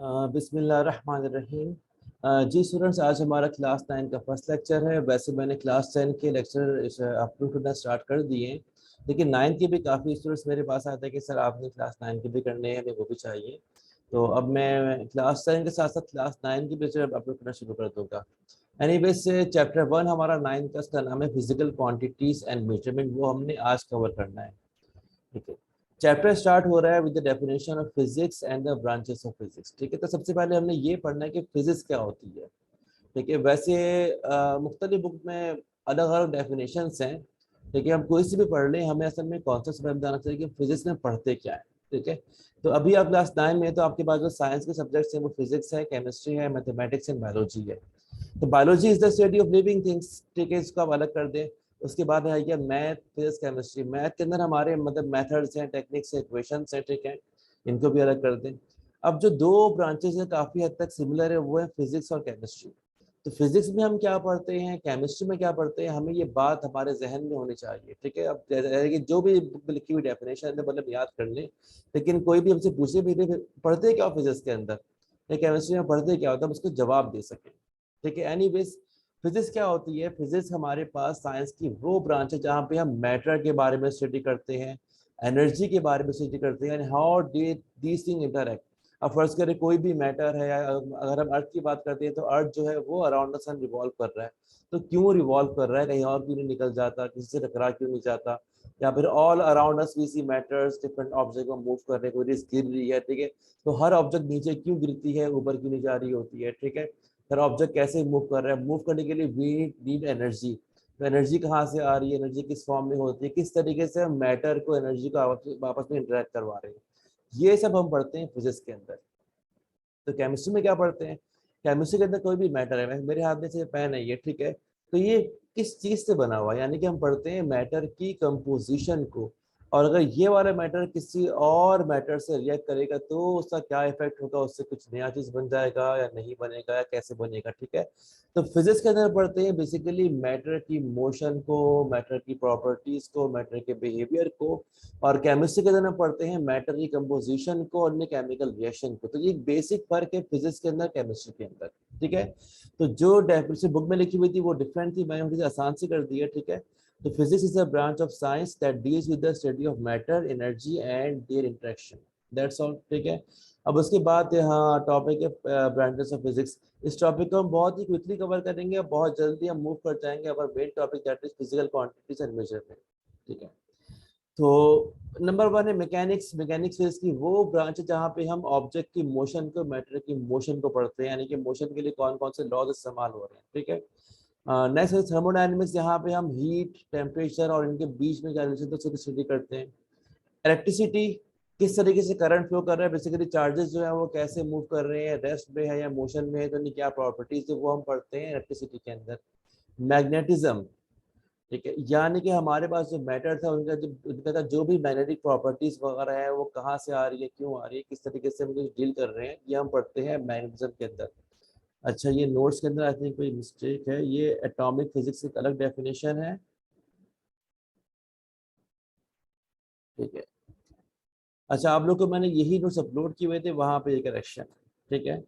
बिस्मिल्लाहिर्रहमानिर्रहीम। जी स्टूडेंट्स, आज हमारा क्लास 9 का फर्स्ट लेक्चर है। वैसे मैंने क्लास 10 के लेक्चर अपलोड करना स्टार्ट कर दिए हैं, लेकिन 9 के भी काफ़ी स्टूडेंट्स मेरे पास आते हैं कि सर आपने क्लास 9 के भी करने हैं, हमें वो भी चाहिए। तो अब मैं क्लास 10 के साथ साथ क्लास 9 की भी लेक्चर अपलोड करना शुरू कर दूँगा। एनीवेज चैप्टर 1 हमारा 9 का, उसका नाम है फिजिकल क्वांटिटीज़ एंड मेजरमेंट। वो हमने आज कवर करना है। ठीक है, चैप्टर स्टार्ट हो रहा है with the definition of physics and the branches of physics. ठीक है, तो सबसे पहले हमने ये पढ़ना है कि फिजिक्स क्या होती है। ठीक है, वैसे मुख्तलिफ बुक में अलग अलग डेफिनेशंस हैं। ठीक है, हम कोई सी भी पढ़ लें, हमें असल में कॉन्सेप्ट समझ में आना चाहिए कि फिजिक्स में पढ़ते क्या है। ठीक है, तो अभी आप क्लास 9 में, तो आपके पास जो साइंस के सब्जेक्ट्स हैं वो फिजिक्स है, केमिस्ट्री है, मैथमेटिक्स एंड बायोलॉजी है। तो biology is the study of living things. ठीक है, इसको आप अलग कर दें। उसके बाद है क्या, मैथ, फिजिक्स, केमिस्ट्री। मैथ के अंदर हमारे मतलब मेथड्स हैं, टेक्निक्स हैं, इक्वेशंस हैं। ठीक है, इनको भी अलग कर दें। अब जो दो ब्रांचेस हैं काफ़ी हद तक सिमिलर है, वो है फिजिक्स और केमिस्ट्री। तो फिजिक्स में हम क्या पढ़ते हैं, केमिस्ट्री में क्या पढ़ते हैं, हमें ये बात हमारे जहन में होनी चाहिए। ठीक है, अब कि जो भी बुक में लिखी हुई डेफिनेशन है मतलब याद कर लें, लेकिन कोई भी हमसे पूछे भी नहीं पढ़ते क्या फिजिक्स के अंदर या केमिस्ट्री में पढ़ते क्या होता है, हम उसको जवाब दे सकें। ठीक है, एनीवेज फिजिक्स क्या होती है। फिजिक्स हमारे पास साइंस की वो ब्रांच है जहाँ पे हम मैटर के बारे में स्टडी करते हैं, एनर्जी के बारे में स्टडी करते हैं, हाउ दीज थिंग इंटरैक्ट। अब फर्ज करें कोई भी मैटर है, या अगर हम अर्थ की बात करते हैं तो अर्थ जो है वो अराउंड द सन रिवॉल्व कर रहा है। तो क्यों रिवॉल्व कर रहा है, कहीं और क्यों नहीं निकल जाता, किसी से टकरा क्यों नहीं जाता, या फिर all around us we see matters, different object को मूव कर रहे हैं, कोई रिस्क गिर रही है। ठीक है, तो हर ऑब्जेक्ट नीचे क्यों गिरती है, ऊपर क्यों नहीं जा रही होती है। ठीक है, फिर ऑब्जेक्ट कैसे मूव कर रहा है, मूव करने के लिए वी नीड एनर्जी। तो एनर्जी कहाँ से आ रही है, एनर्जी किस फॉर्म में होती है, किस तरीके से हम मैटर को, एनर्जी को आपस में इंटरेक्ट करवा रहे हैं, ये सब हम पढ़ते हैं फिजिक्स के अंदर। तो केमिस्ट्री में क्या पढ़ते हैं, केमिस्ट्री के अंदर कोई भी मैटर है, मेरे हाथ में से पेन है ये, ठीक है, तो ये किस चीज से बना हुआ है, यानी कि हम पढ़ते हैं मैटर की कंपोजिशन को। और अगर ये वाला मैटर किसी और मैटर से रिएक्ट करेगा तो उसका क्या इफेक्ट होगा, उससे कुछ नया चीज बन जाएगा या नहीं बनेगा, या कैसे बनेगा। ठीक है, तो फिजिक्स के अंदर पढ़ते हैं बेसिकली मैटर की मोशन को, मैटर की प्रॉपर्टीज को, मैटर के बिहेवियर को। और केमिस्ट्री के अंदर हम पढ़ते हैं मैटर की कंपोजिशन को और केमिकल रिएक्शन को। तो ये बेसिक फर्क है फिजिक्स के अंदर केमिस्ट्री के अंदर। ठीक है, तो जो डेफिनेशन बुक में लिखी हुई थी वो डिफरेंट थी, मैंने थोड़ी आसान सी कर दी है। ठीक है, तो physics is a branch of science that deals with the study of matter, energy and there interaction. That's all. ठीक है, अब उसके बाद यहाँ टॉपिक है ब्रांचेस ऑफ फिजिक्स। इस टॉपिक को हम बहुत ही क्विकली कवर करेंगे, बहुत जल्दी हम मूव कर जाएंगे our main topic that is physical quantities and measurement. ठीक है, तो नंबर 1 है मैकेनिक्स। मैकेनिक्स फिजिक्स की वो ब्रांच है जहाँ पे हम ऑब्जेक्ट की मोशन को, मैटर की मोशन को पढ़ते हैं, यानी कि मोशन के लिए कौन कौन से लॉज इस्तेमाल हो रहे हैं। ठीक है, नेक्स्ट है थर्मोडायनेमिक्स, यहाँ पे हम हीट, टेम्परेचर और इनके बीच में क्या रिलेशन है स्टडी करते हैं। इलेक्ट्रिसिटी, किस तरीके से करंट फ्लो कर रहा है, बेसिकली चार्जेस जो है वो कैसे मूव कर रहे हैं, रेस्ट में है या मोशन में है, तो इनकी क्या प्रॉपर्टीज है वो हम पढ़ते हैं इलेक्ट्रिसिटी के अंदर। मैग्नेटिज्म, ठीक है, यानी कि हमारे पास जो मैटर था उनका जो भी मैग्नेटिक प्रॉपर्टीज वगैरह है वो कहाँ से आ रही है, क्यों आ रही है, किस तरीके से हम डील कर रहे हैं, ये हम पढ़ते हैं मैग्नेटिज्म के अंदर। अच्छा, ये नोट्स के अंदर आई थिंक कोई मिस्टेक है, ये एटॉमिक फिजिक्स की एक अलग डेफिनेशन है। ठीक है, अच्छा, आप लोग को मैंने यही नोट्स अपलोड किए हुए थे, वहां पे ये करेक्शन है। ठीक है,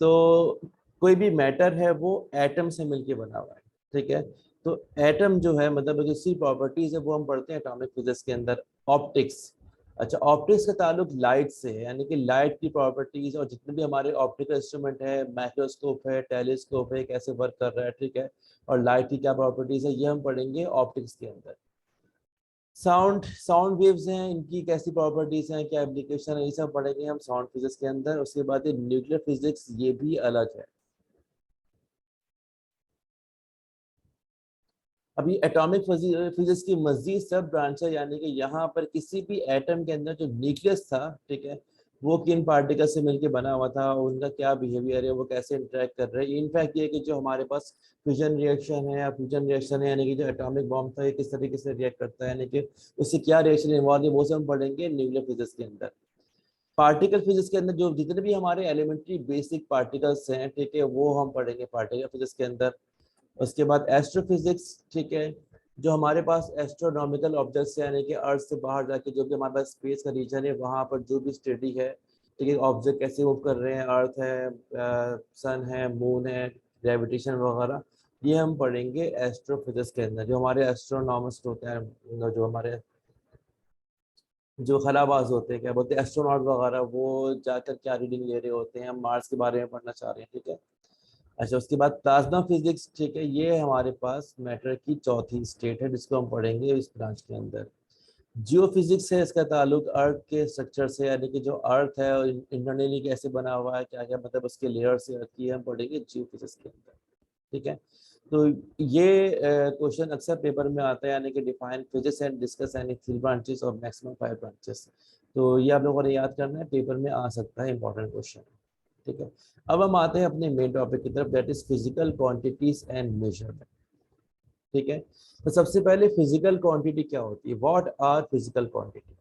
तो कोई भी मैटर है वो एटम से मिलके बना हुआ है। ठीक है, तो एटम जो है मतलब इसी प्रॉपर्टीज है वो हम पढ़ते हैं एटॉमिक फिजिक्स के अंदर। ऑप्टिक्स, अच्छा, ऑप्टिक्स का ताल्लुक लाइट से है, यानी कि लाइट की प्रॉपर्टीज और जितने भी हमारे ऑप्टिकल इंस्ट्रूमेंट है, माइक्रोस्कोप है, टेलीस्कोप है, कैसे वर्क कर रहा है। ठीक है, और लाइट की क्या प्रॉपर्टीज है ये हम पढ़ेंगे ऑप्टिक्स के अंदर। साउंड, साउंड वेव्स हैं, इनकी कैसी प्रॉपर्टीज हैं, क्या एप्लीकेशन है, ये सब पढ़ेंगे हम साउंड फिजिक्स के अंदर। उसके बाद ये न्यूक्लियर फिजिक्स, ये भी अलग है। अभी एटॉमिक फिजिक्स की मजीद सब ब्रांच है, यानी कि यहाँ पर किसी भी एटम के अंदर जो न्यूक्लियस था, ठीक है, वो किन पार्टिकल से मिलके बना हुआ था, उनका क्या बिहेवियर है, वो कैसे इंटरेक्ट कर रहे हैं। इनफैक्ट ये कि जो हमारे पास फ्यूजन रिएक्शन है या फ्यूजन रिएक्शन है, यानी कि जो एटॉमिक बॉम्ब था ये किस तरीके से रिएक्ट करता है, यानी कि उससे क्या रिएक्शन इन्वॉल्व है, वो सब हम पढ़ेंगे न्यूक्लियर फिजिक्स के अंदर। पार्टिकल फिजिक्स के अंदर जो जितने भी हमारे एलिमेंट्री बेसिक पार्टिकल्स हैं, ठीक है, वो हम पढ़ेंगे पार्टिकल फिजिक्स के अंदर। उसके बाद एस्ट्रोफिजिक्स, ठीक है, जो हमारे पास एस्ट्रोनॉमिकल ऑब्जेक्ट्स यानी कि अर्थ से बाहर जाके जो भी हमारे पास स्पेस का रीजन है वहाँ पर जो भी स्टडी है ठीक है, ऑब्जेक्ट कैसे मूव कर रहे हैं, अर्थ है, सन है, मून है, ग्रेविटेशन वगैरह, ये हम पढ़ेंगे एस्ट्रोफिजिक्स के अंदर। जो हमारे एस्ट्रोनॉमस्ट होते हैं, जो हमारे जो खलाबाज होते हैं, क्या बोलते हैं, एस्ट्रोनॉट वगैरह, वो जाकर क्या रीडिंग ले रहे होते हैं, हम मार्स के बारे में पढ़ना चाह रहे हैं। ठीक है, अच्छा, उसके बाद प्लाज्मा फिजिक्स। ठीक है, ये हमारे पास मैटर की चौथी स्टेट है जिसको हम पढ़ेंगे इस ब्रांच के अंदर। जियो फिजिक्स है, इसका ताल्लुक अर्थ के स्ट्रक्चर से, यानी कि जो अर्थ है और इंटरनली कैसे बना हुआ है, क्या क्या मतलब उसके लेयर से, अर्थ की हम पढ़ेंगे जियो फिजिक्स के अंदर। ठीक है, तो ये क्वेश्चन अक्सर पेपर में आता है, यानी कि define physics and discuss any 3 branches और मैक्सिमम 5 ब्रांचेस। तो ये आप लोगों ने याद करना है, पेपर में आ सकता है, इंपॉर्टेंट क्वेश्चन। ठीक है, अब हम आते हैं अपने मेन टॉपिक की तरफ, that is physical quantities and measurement. ठीक है, तो सबसे पहले फिजिकल क्वांटिटी क्या होती है, व्हाट आर फिजिकल क्वांटिटी।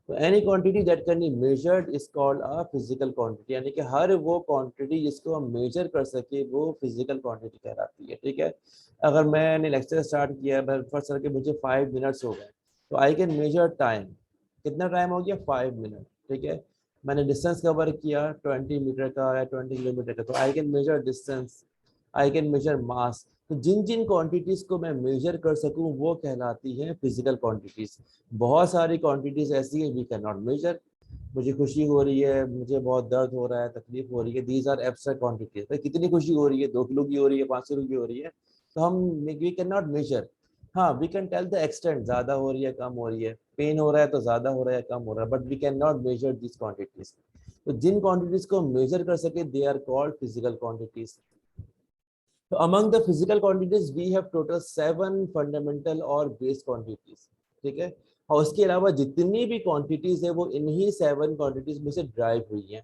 तो any quantity that can be measured is called a physical quantity, यानी कि हर वो क्वांटिटी जिसको हम मेजर कर सके वो फिजिकल क्वांटिटी कहलाती है। ठीक है, अगर मैंने लेक्चर स्टार्ट किया फर्स्ट सर के मुझे 5 मिनट्स हो गए, तो आई कैन मेजर टाइम, कितना टाइम हो गया, 5 मिनट। ठीक है, मैंने डिस्टेंस कवर किया 20 मीटर का या 20 किलोमीटर का, तो I can measure distance, I can measure mass. तो जिन जिन क्वांटिटीज को मैं मेजर कर सकूं वो कहलाती है फिजिकल क्वांटिटीज। बहुत सारी क्वांटिटीज ऐसी है वी कैन नॉट मेजर। मुझे खुशी हो रही है, मुझे बहुत दर्द हो रहा है, तकलीफ हो रही है, दीज आर एब्स्ट्रैक्ट क्वांटिटीज। भाई कितनी खुशी हो रही है, 2 किलो की हो रही है, 5 किलो की हो रही है, तो हम वी कैन नॉट मेजर। हाँ, we can tell the extent, ज्यादा हो रही है, कम हो रही है, पेन हो रहा है तो ज्यादा हो रहा है, कम हो रहा है, but we can not measure this quantities. तो जिन क्वांटिटीज को मेजर कर सके they are called physical quantities. So among the physical quantities we have total 7 fundamental और base quantities। ठीक है, और उसके अलावा जितनी भी क्वांटिटीज है वो इन्हीं 7 क्वांटिटीज में से ड्राइव हुई हैं।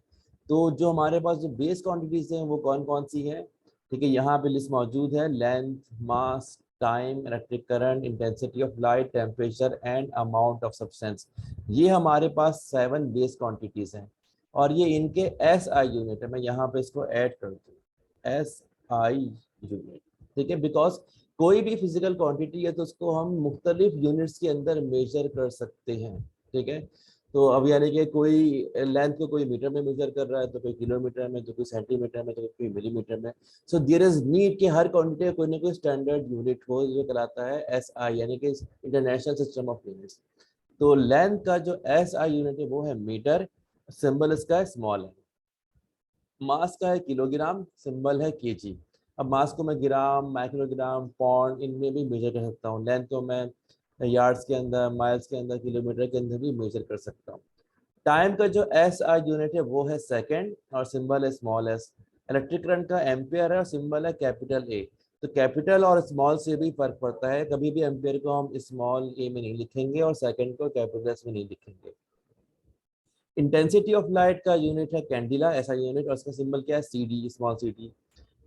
तो जो हमारे पास जो बेस क्वांटिटीज हैं वो कौन कौन सी हैं, ठीक है, यहाँ पे लिस्ट मौजूद है, length, mass, time, electric current, intensity of light, temperature and amount of substance. ये हमारे पास 7 बेस क्वांटिटीज हैं, और ये इनके एस आई यूनिट है। मैं यहाँ पे इसको ऐड कर दूँ, एस आई यूनिट। ठीक है, बिकॉज कोई भी फिजिकल क्वांटिटी है तो उसको हम मुख्तलिफ यूनिट्स के अंदर मेजर कर सकते हैं। ठीक है, तो अब यानी कि कोई लेंथ को कोई मीटर में मेजर कर रहा है, तो कोई किलोमीटर में, तो कोई सेंटीमीटर में, तो कोई मिलीमीटर में। सो देयर इज नीड कि हर क्वांटिटी का कोई ना कोई स्टैंडर्ड यूनिट हो, जो कहलाता है एस आई, यानी कि इंटरनेशनल सिस्टम ऑफ यूनिट्स। तो लेंथ का जो एस आई यूनिट है वो है मीटर, सिंबल इसका स्मॉल है। मास का है किलोग्राम, सिंबल है केजी। अब मास को मैं ग्राम, माइक्रोग्राम, पौंड, इनमें भी मेजर कर सकता हूँ। लेंथ को मैं यार्ड्स के अंदर, माइल्स के अंदर, किलोमीटर के अंदर भी मेजर कर सकता हूँ। टाइम का जो एस आई यूनिट है वो है सेकंड, और सिंबल है स्मॉल एस। इलेक्ट्रिक करंट का एम्पियर है और सिंबल है कैपिटल ए। तो कैपिटल और स्मॉल से भी फर्क पड़ता है, कभी भी एम्पियर को हम स्मॉल ए में नहीं लिखेंगे और सेकंड को कैपिटल एस में नहीं लिखेंगे। इंटेंसिटी ऑफ लाइट का यूनिट है कैंडिला, ऐसा यूनिट, और इसका सिंबल क्या है, C D, small C D.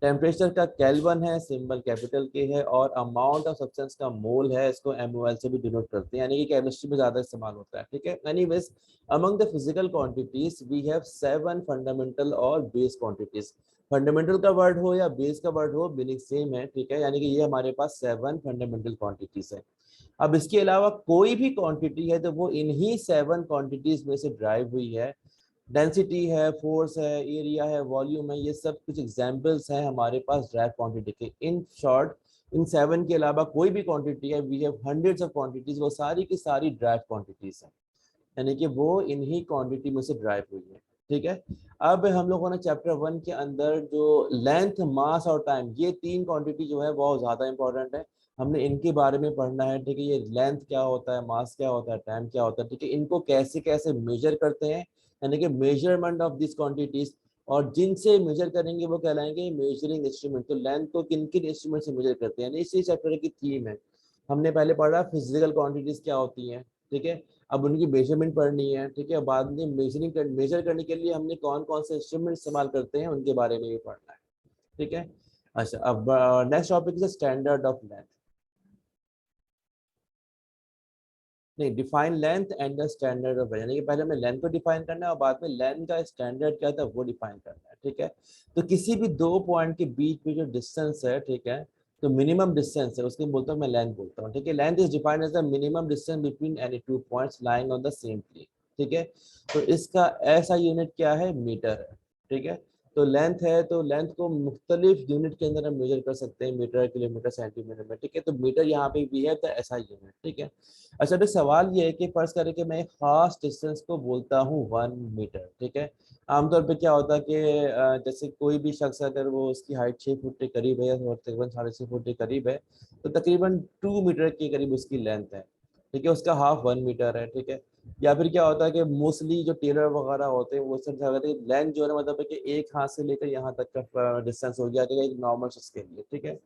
Temperature का केल्विन है, सिंबल कैपिटल के है, और अमाउंट ऑफ सब्सटेंस का मोल है, इसको MOL से भी डिनोट करते हैं, यानी कि केमिस्ट्री में ज्यादा इस्तेमाल होता है। ठीक है, anyways among the physical quantities we have 7 fundamental और बेस क्वांटिटीज। फंडामेंटल का वर्ड हो या बेस का वर्ड हो, मीनिंग सेम है। ठीक है, यानी कि ये हमारे पास 7 फंडामेंटल क्वांटिटीज है। अब इसके अलावा कोई भी क्वांटिटी है तो वो इन्हीं 7 क्वांटिटीज में से ड्राइव हुई है। डेंसिटी है, फोर्स है, एरिया है, वॉल्यूम है, ये सब कुछ एग्जांपल्स हैं हमारे पास ड्राइव क्वांटिटी के। इन शॉर्ट, इन 7 के अलावा कोई भी क्वांटिटी है, we have hundreds of quantities, वो सारी की सारी ड्राइव क्वांटिटीज हैं, यानी कि वो इन्हीं क्वांटिटी में से ड्राइव हुई है। ठीक है, अब हम लोगों ने चैप्टर 1 के अंदर जो लेंथ, मास और टाइम, ये 3 क्वांटिटी जो है बहुत ज़्यादा इंपॉर्टेंट है, हमने इनके बारे में पढ़ना है। ठीक है, ये लेंथ क्या होता है, मास क्या होता है, टाइम क्या होता है, ठीक है, इनको कैसे कैसे मेजर करते हैं, यानी कि मेजरमेंट ऑफ दिस क्वांटिटीज, और जिनसे मेजर करेंगे वो कहलाएंगे मेजरिंग इंस्ट्रूमेंट। तो लेंथ को किन किन इंस्ट्रूमेंट से मेजर करते हैं, यानी इसी चैप्टर की थीम है। हमने पहले पढ़ा फिजिकल क्वांटिटीज क्या होती हैं, ठीक है, अब उनकी मेजरमेंट पढ़नी है। ठीक है, बाद में मेजर करने के लिए हमने कौन कौन से इंस्ट्रूमेंट इस्तेमाल करते हैं उनके बारे में भी पढ़ना है। ठीक है, अच्छा, अब next topic is standard of length. नहीं, define length and the standard of, यानी कि पहले हमें लेंथ को डिफाइन करना है और बाद में लेंथ का स्टैंडर्ड क्या था वो डिफाइन करना है। ठीक है, तो किसी भी 2 पॉइंट के बीच में जो डिस्टेंस है, ठीक है, तो मिनिमम डिस्टेंस है उसको बोलता हूँ मैं लेंथ बोलता हूँ। ठीक है, length is defined as the minimum distance between any 2 points lying on the same plane. ठीक है। तो इसका ऐसा यूनिट क्या है, मीटर है, ठीक है। तो लेंथ है, तो लेंथ को मुख्तलिफ यूनिट के अंदर हम मेजर कर सकते हैं, मीटर, किलोमीटर, सेंटीमीटर में, ठीक है। तो मीटर यहाँ पे भी है, तो ऐसा यूनिट, ठीक है। अच्छा, तो सवाल ये है कि फर्ज करें कि मैं एक खास डिस्टेंस को बोलता हूँ 1 मीटर, ठीक है। आमतौर पे क्या होता है कि जैसे कोई भी शख्स अगर वो उसकी हाइट 6 फुट के करीब है या तकरीबन 6.5 फुट के करीब है, तो तकरीबन 2 मीटर के करीब उसकी लेंथ है, ठीक है। उसका हाफ 1 मीटर है, ठीक है। या फिर क्या होता है कि मोस्टली जो टेलर वगैरह होते हैं वो सब क्या करते हैं, लेंथ जो है ना, मतलब है कि एक हाथ से लेकर यहाँ तक का डिस्टेंस हो गया, ठीक है, एक नॉर्मल शख्स के लिए, ठीक है।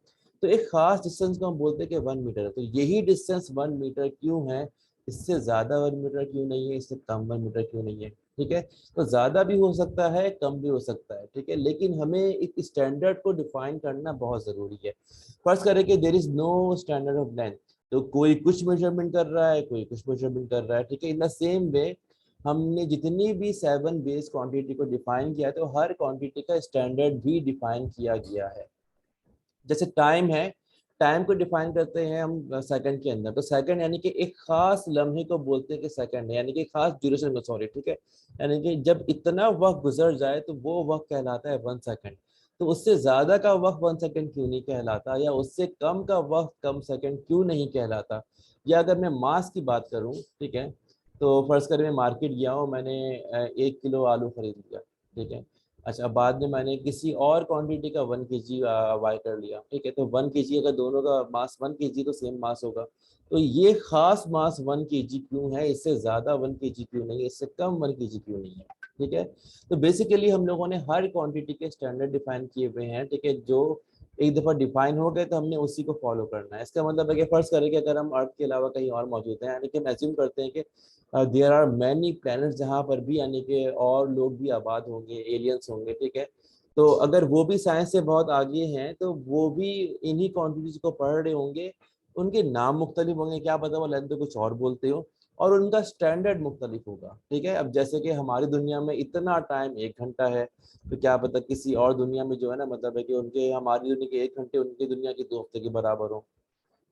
तो एक खास डिस्टेंस को हम बोलते हैं कि 1 मीटर है। तो यही डिस्टेंस 1 मीटर क्यों है, इससे ज्यादा 1 मीटर क्यों नहीं है, इससे कम 1 मीटर क्यों नहीं है, ठीक है। तो ज्यादा भी हो सकता है, कम भी हो सकता है, ठीक है, लेकिन हमें एक स्टैंडर्ड को डिफाइन करना बहुत जरूरी है। फर्स्ट करें कि there is no standard of length, तो कोई कुछ मेजरमेंट कर रहा है, कोई कुछ मेजरमेंट कर रहा है, ठीक है। इन द सेम वे हमने जितनी भी 7 बेस क्वांटिटी को डिफाइन किया है, तो हर क्वांटिटी का स्टैंडर्ड भी डिफाइन किया गया है। जैसे टाइम है, टाइम को डिफाइन करते हैं हम सेकंड के अंदर, तो सेकंड यानी कि एक खास लम्हे को बोलते हैं कि सेकंड है, यानी कि खास ड्यूरेशन को, सॉरी, ठीक है। यानी कि जब इतना वक्त गुजर जाए तो वो वक्त कहलाता है 1 सेकंड। तो उससे ज्यादा का वक्त 1 सेकंड क्यों नहीं कहलाता, या उससे कम का वक्त कम सेकंड क्यों नहीं कहलाता। या अगर मैं मास की बात करूं, ठीक है, तो फर्ज करें मैं मार्केट गया हूँ, मैंने 1 किलो आलू खरीद लिया, ठीक है। अच्छा, बाद में मैंने किसी और क्वांटिटी का 1 kg बाय कर लिया, ठीक है। तो 1 kg, अगर दोनों का मास 1 kg, तो सेम मास होगा। तो ये खास मास 1 kg क्यों है, इससे ज्यादा 1 kg क्यों नहीं है, इससे कम 1 kg क्यों नहीं है, ठीक है। तो बेसिकली हम लोगों ने हर क्वांटिटी के स्टैंडर्ड डिफाइन किए हुए हैं, ठीक है। जो एक दफा डिफाइन हो गए तो हमने उसी को फॉलो करना है। इसका मतलब है कि फर्ज करें कि अगर हम अर्थ के अलावा कहीं और मौजूद हैं, यानी कि हम एज्यूम करते हैं कि देयर आर मैनी प्लैनेट्स जहाँ पर भी, यानी कि और लोग भी आबाद होंगे, एलियंस होंगे, ठीक है। तो अगर वो भी साइंस से बहुत आगे हैं, तो वो भी इन्हीं क्वांटिटीज को पढ़ रहे होंगे। उनके नाम मुख्तलिफ होंगे, क्या पता वो लेंथ पे कुछ और बोलते हो, और उनका स्टैंडर्ड मुख्तलिफ होगा, ठीक है। अब जैसे कि हमारी दुनिया में इतना टाइम 1 घंटा है, तो क्या पता किसी और दुनिया में जो है ना, मतलब है कि उनके, हमारी दुनिया के 1 घंटे उनकी दुनिया के 2 हफ्ते के बराबर हो,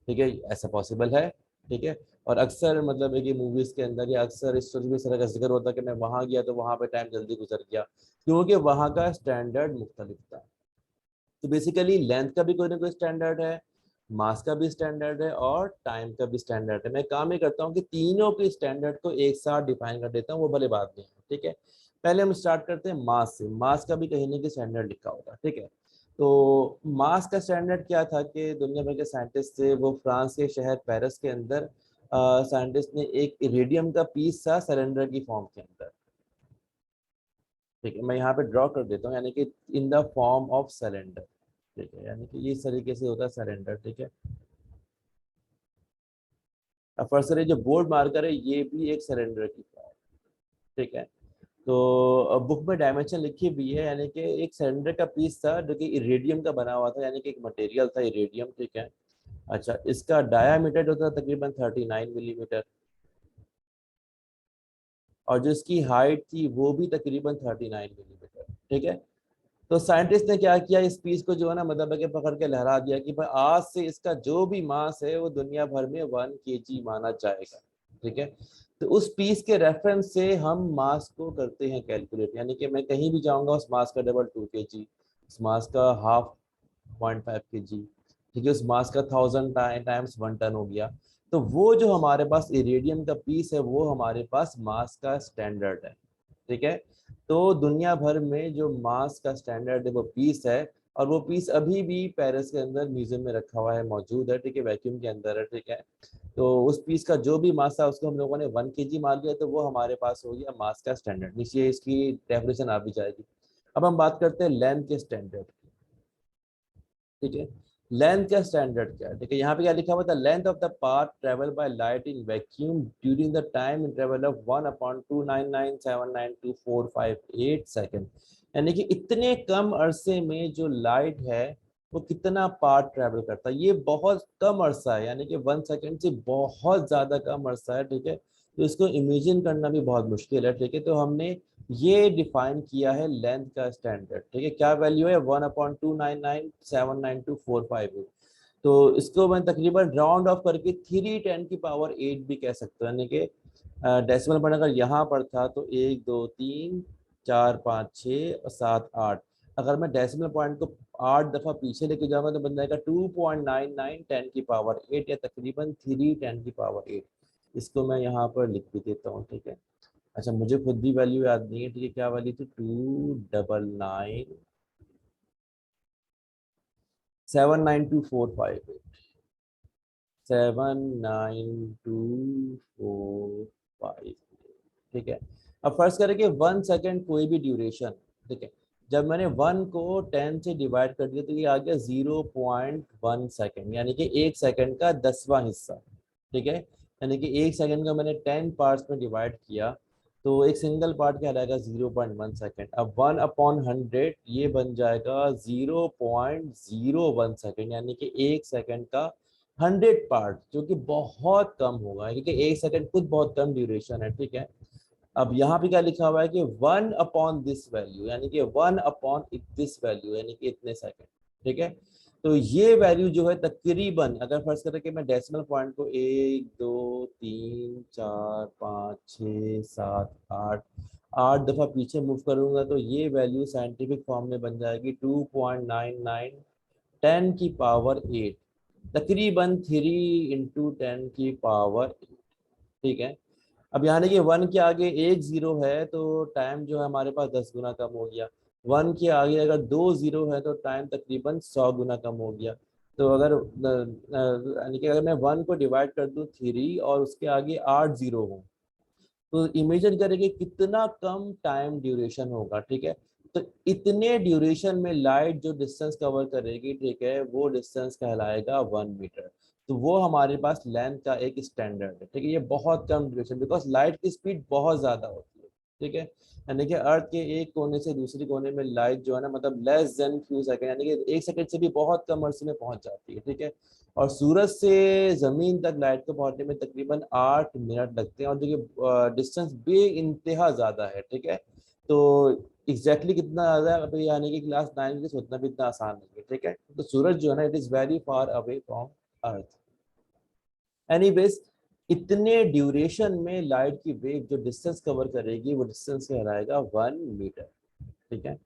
ठीक है। ऐसा पॉसिबल है, ठीक है। और अक्सर मतलब है कि मूवीज के अंदर या अक्सर इस तरह में इस तरह का जिक्र होता है कि मैं वहां गया तो वहां पे टाइम जल्दी गुजर गया, क्योंकि वहां का स्टैंडर्ड मुख्तलिफ था। तो बेसिकली लेंथ का भी कोई ना कोई स्टैंडर्ड है, मास का भी स्टैंडर्ड है, और टाइम का भी स्टैंडर्ड है। मैं काम ये करता हूँ कि तीनों के स्टैंडर्ड को एक साथ डिफाइन कर देता हूँ, वो भले बाद में है, ठीक है। पहले हम स्टार्ट करते हैं मास से। मास का भी कहीं ना कहीं स्टैंडर्ड लिखा होगा, ठीक है। तो मास का स्टैंडर्ड क्या था कि दुनिया भर के साइंटिस्ट थे, वो फ्रांस के शहर पेरिस के अंदर साइंटिस्ट ने एक इरेडियम का पीस था सिलेंडर की फॉर्म के अंदर, ठीक है। मैं यहाँ पे ड्रॉ कर देता हूँ, यानी कि in the form of cylinder, ठीक है, यानी कि इस तरीके से होता है सिलेंडर, ठीक है। अब फर्स्ट जो बोर्ड मार्कर है, ये भी एक सिलेंडर की फॉर्म, ठीक है। तो बुक में डायमेंशन लिखी हुई है, यानी कि एक सिलेंडर का पीस था जो कि इरेडियम का बना हुआ था, यानी कि एक मटेरियल था इरेडियम, ठीक है। अच्छा, इसका डायामीटर जो था तकरीबन 39 मिलीमीटर, और जो इसकी हाइट थी वो भी तकरीबन 39 मिलीमीटर, ठीक है। तो साइंटिस्ट ने क्या किया, इस पीस को जो है ना, मतलब है कि पकड़ के लहरा दिया कि भाई आज से इसका जो भी मास है वो दुनिया भर में 1 kg माना जाएगा, ठीक है। तो उस पीस के रेफरेंस से हम मास को करते हैं कैलकुलेट, यानी कि मैं कहीं भी जाऊंगा उस मास का डबल 2 kg, उस मास का हाफ 0.5 kg, ठीक है, उस मास का 1000 टाइम्स 1 टन हो गया। तो वो जो हमारे पास इरेडियम का पीस है, वो हमारे पास मास का स्टैंडर्ड है, ठीक है। तो दुनिया भर में जो मास का स्टैंडर्ड है वो पीस है, और वो पीस अभी भी पेरिस के अंदर म्यूजियम में रखा हुआ है, मौजूद है, ठीक है, वैक्यूम के अंदर है, ठीक है। तो उस पीस का जो भी मास था उसको हम लोगों ने 1 kg मान लिया, तो वो हमारे पास हो गया मास का स्टैंडर्ड। नीचे इसकी डेफिनेशन आ भी जाएगी। अब हम बात करते हैं लेंथ के स्टैंडर्ड, ठीक है। लेंथ का स्टैंडर्ड क्या है, ठीक है। यहाँ पे क्या लिखा हुआ था, length of the path travel by light in vacuum during the time interval of 1/299,792,458 second, यानी कि इतने कम अरसे में जो लाइट है वो कितना पाथ ट्रेवल करता है। ये बहुत कम अरसा है, यानी कि 1 सेकेंड से बहुत ज्यादा कम अरसा है, ठीक है। तो इसको इमेजिन करना भी बहुत मुश्किल है, ठीक है। तो हमने ये डिफाइन किया है लेंथ का स्टैंडर्ड, ठीक है। क्या वैल्यू है, 1/299,792,458। तो इसको मैं तकरीबन राउंड ऑफ करके 3 10 की पावर 8 भी कह सकते हो, यानी कि डेसिमल पॉइंट अगर यहाँ पर था तो 1 2 3 4 5 6 और 7 8, अगर मैं डेसिमल पॉइंट को 8 दफा पीछे लेके जाऊंगा तो बन जाएगा 2.99 10 की पावर 8 या तकरीबन 3 10 की पावर 8। इसको मैं यहाँ पर लिख भी देता हूँ, ठीक है। अच्छा, मुझे खुद भी वैल्यू याद नहीं है, ठीक है, क्या वैल्यू थी, 299 79248 ठीक है। अब फर्ज करें कि 1 सेकेंड कोई भी ड्यूरेशन, ठीक है, जब मैंने 1 को 10 से डिवाइड कर दिया तो ये आ गया 0.1 सेकेंड, यानी कि 1 सेकेंड का 10वां हिस्सा, ठीक है। यानी कि 1 सेकेंड का मैंने 10 पार्ट्स में डिवाइड किया तो एक सिंगल पार्ट क्या रहेगा, 0.1 सेकेंड। अब 1/100 ये बन जाएगा 0.01 सेकेंड, यानी कि 1 सेकेंड का 100 पार्ट, जो कि बहुत कम होगा क्योंकि 1 सेकेंड खुद बहुत कम ड्यूरेशन है, ठीक है। अब यहाँ पे क्या लिखा हुआ है कि 1/दिस वैल्यू, यानी कि 1/दिस वैल्यू, यानी कि इतने सेकेंड, ठीक है। तो ये वैल्यू जो है तकरीबन, अगर फर्ज करें कि मैं डेसिमल पॉइंट को 1 2 3 4 5 6 7 8 8 दफा पीछे मूव करूंगा तो ये वैल्यू साइंटिफिक फॉर्म में बन जाएगी 2.99 10 की पावर 8, तकरीबन 3 × 10 की पावर, ठीक है। अब यहाँ देखिए 1 के आगे 1 0 है तो टाइम जो है हमारे पास 10 गुना कम हो गया। 1 के आगे अगर 2 0 है तो टाइम तकरीबन 100 गुना कम हो गया। तो अगर यानी कि अगर मैं 1 को डिवाइड कर दूं 3 और उसके आगे 8 0 हो तो इमेजिन करें कि कितना कम टाइम ड्यूरेशन होगा, ठीक है। तो इतने ड्यूरेशन में लाइट जो डिस्टेंस कवर करेगी, ठीक है, वो डिस्टेंस कहलाएगा 1 मीटर। तो वो हमारे पास लेंथ का एक स्टैंडर्ड है, ठीक है। ये बहुत कम ड्यूरेशन, बिकॉज लाइट की स्पीड बहुत ज्यादा होती है, ठीक है। यानी कि अर्थ के एक कोने से दूसरे कोने में लाइट जो है ना, मतलब लेस देन फ्यू सेकंड, यानी कि 1 सेकंड से भी बहुत कम अर्से में पहुंच जाती है, ठीक है। और सूरज से जमीन तक लाइट को पहुंचने में तकरीबन 8 मिनट लगते हैं, और जो कि डिस्टेंस बे इंतहा ज्यादा है, ठीक है। तो एग्जैक्टली कितना ज्यादा है, अभी यानी कि क्लास 9 के सोचना भी इतना आसान नहीं है, ठीक है। तो सूरज जो है ना, it is very far away from earth. Anyways, इतने ड्यूरेशन में लाइट की वेव जो डिस्टेंस कवर करेगी वो डिस्टेंस कहलाएगा 1 मीटर, ठीक है।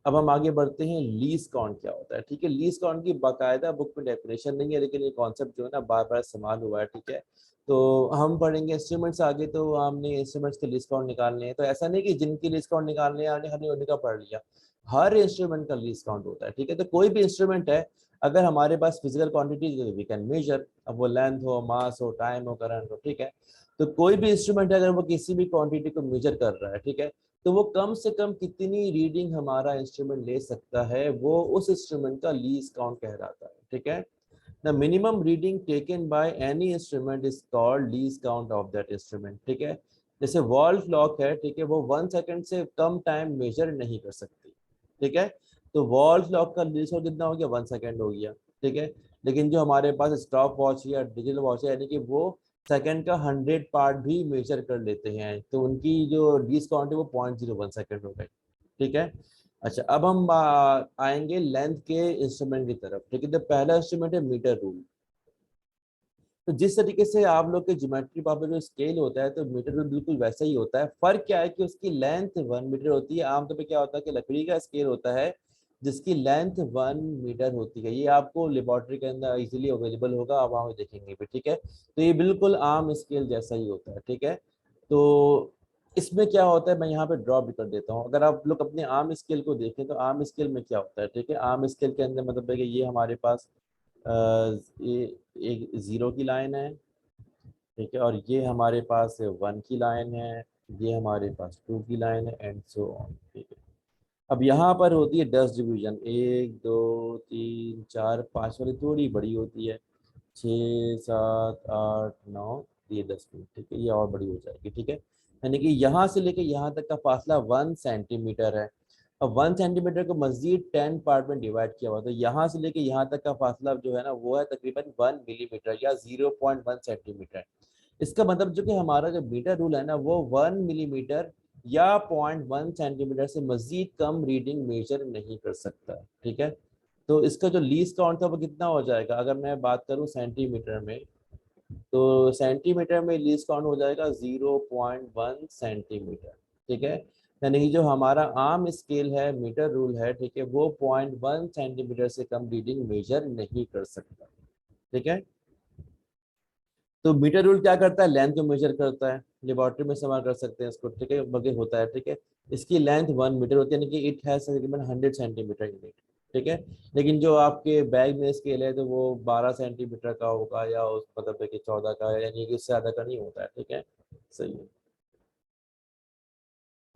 अब हम आगे बढ़ते हैं, लीस्ट काउंट क्या होता है, ठीक है। लीस्ट काउंट की बाकायदा बुक में डेफिनेशन नहीं है, लेकिन ये कॉन्सेप्ट जो है ना बार बार इस्तेमाल हुआ है, ठीक है। तो हम पढ़ेंगे इंस्ट्रूमेंट्स आगे, तो हमने इंस्ट्रूमेंट्स के लिस्ट काउंट निकालने हैं। तो ऐसा नहीं कि जिनकी लिस्ट काउंट निकालने हैं हमने उन्हीं का पढ़ लिया, हर इंस्ट्रूमेंट का लिस्ट काउंट होता है, ठीक है। तो कोई भी इंस्ट्रूमेंट है, अगर हमारे पास physical quantity we can measure, अब वो लेंथ हो, मास हो, टाइम हो, करंट हो, ठीक है। तो कोई भी इंस्ट्रूमेंट है अगर वो किसी भी क्वांटिटी को मेजर कर रहा है, ठीक है, तो वो कम से कम कितनी रीडिंग हमारा इंस्ट्रूमेंट ले सकता है, वो उस इंस्ट्रूमेंट का लीस्ट काउंट कहलाता है, ठीक है। The minimum reading taken by any instrument is called least count of that instrument, ठीक है। जैसे वॉल क्लॉक है, ठीक है, वो 1 सेकंड से कम टाइम मेजर नहीं कर सकती, ठीक है। तो वॉल क्लॉक का लीस्ट काउंट कितना हो गया, 1 सेकंड हो गया, ठीक है। लेकिन जो हमारे पास स्टॉप वॉच या डिजिटल वॉच है, यानी कि वो सेकंड का 100 पार्ट भी मेजर कर लेते हैं, तो उनकी जो लीस्ट काउंट है वो 0.01 सेकंड हो गए, ठीक है। अच्छा, अब हम आएंगे लेंथ के इंस्ट्रूमेंट की तरफ, ठीक है। तो पहला इंस्ट्रूमेंट है मीटर रूल। तो जिस तरीके से आप लोग के ज्योमेट्री पावर जो स्केल होता है, तो मीटर रूल बिल्कुल वैसा ही होता है। फर्क क्या है कि उसकी लेंथ 1 मीटर होती है। आमतौर पे क्या होता है कि लकड़ी का स्केल होता है जिसकी लेंथ 1 मीटर होती है। ये आपको लेबोरेटरी के अंदर इजीली अवेलेबल होगा, आप वहाँ देखेंगे भी, ठीक है। तो ये बिल्कुल आम स्केल जैसा ही होता है, ठीक है। तो इसमें क्या होता है, मैं यहाँ पे ड्रॉ भी कर देता हूँ। अगर आप लोग अपने आम स्केल को देखें तो आम स्केल में क्या होता है, ठीक है। आम स्केल के अंदर मतलब है कि ये हमारे पास ये एक 0 की लाइन है, ठीक है, और ये हमारे पास 1 की लाइन है, ये हमारे पास 2 की लाइन है, एंड सो ऑन, ठीक है। अब यहाँ पर होती है 10 डिवीजन, 1 2 3 4 5 वाली थोड़ी बड़ी होती है, 6 7 8 9, ये 10 फीट, ठीक है, ये और बड़ी हो जाएगी, ठीक है। यानी कि यहाँ से लेके यहाँ तक का फासला 1 सेंटीमीटर है। अब 1 सेंटीमीटर को मजीद 10 पार्ट में डिवाइड किया हुआ, तो यहाँ से लेके यहाँ तक का फासला जो है ना वो है तकरीबन 1 मिलीमीटर या 0.1 सेंटीमीटर। इसका मतलब जो कि हमारा जो मीटर रूल है ना वो 1 मिलीमीटर या 0.1 सेंटीमीटर से मजीद कम रीडिंग मेजर नहीं कर सकता, ठीक है। तो इसका जो लीस्ट काउंट था वो कितना हो जाएगा, अगर मैं बात करूं सेंटीमीटर में, तो सेंटीमीटर में लीस्ट काउंट हो जाएगा 0.1 सेंटीमीटर। ठीक है, यानी कि जो हमारा आम स्केल है, मीटर रूल है, ठीक है, वो 0.1 सेंटीमीटर से कम रीडिंग मेजर नहीं कर सकता। ठीक है, तो मीटर रूल क्या करता है, लेंथ को मेजर करता है। लेबोरेटरी में इस्तेमाल कर सकते हैं इसको, ठीक है, बगे होता है। ठीक है, इसकी लेंथ 1 मीटर होती है, यानी कि इट हैज तकरीबन 100 सेंटीमीटर इन इट। ठीक है, लेकिन जो आपके बैग में स्केल है तो वो 12 सेंटीमीटर का होगा, या उस मतलब है कि 14 का, यानी कि उससे ज़्यादा का नहीं होता है। ठीक है, सही है।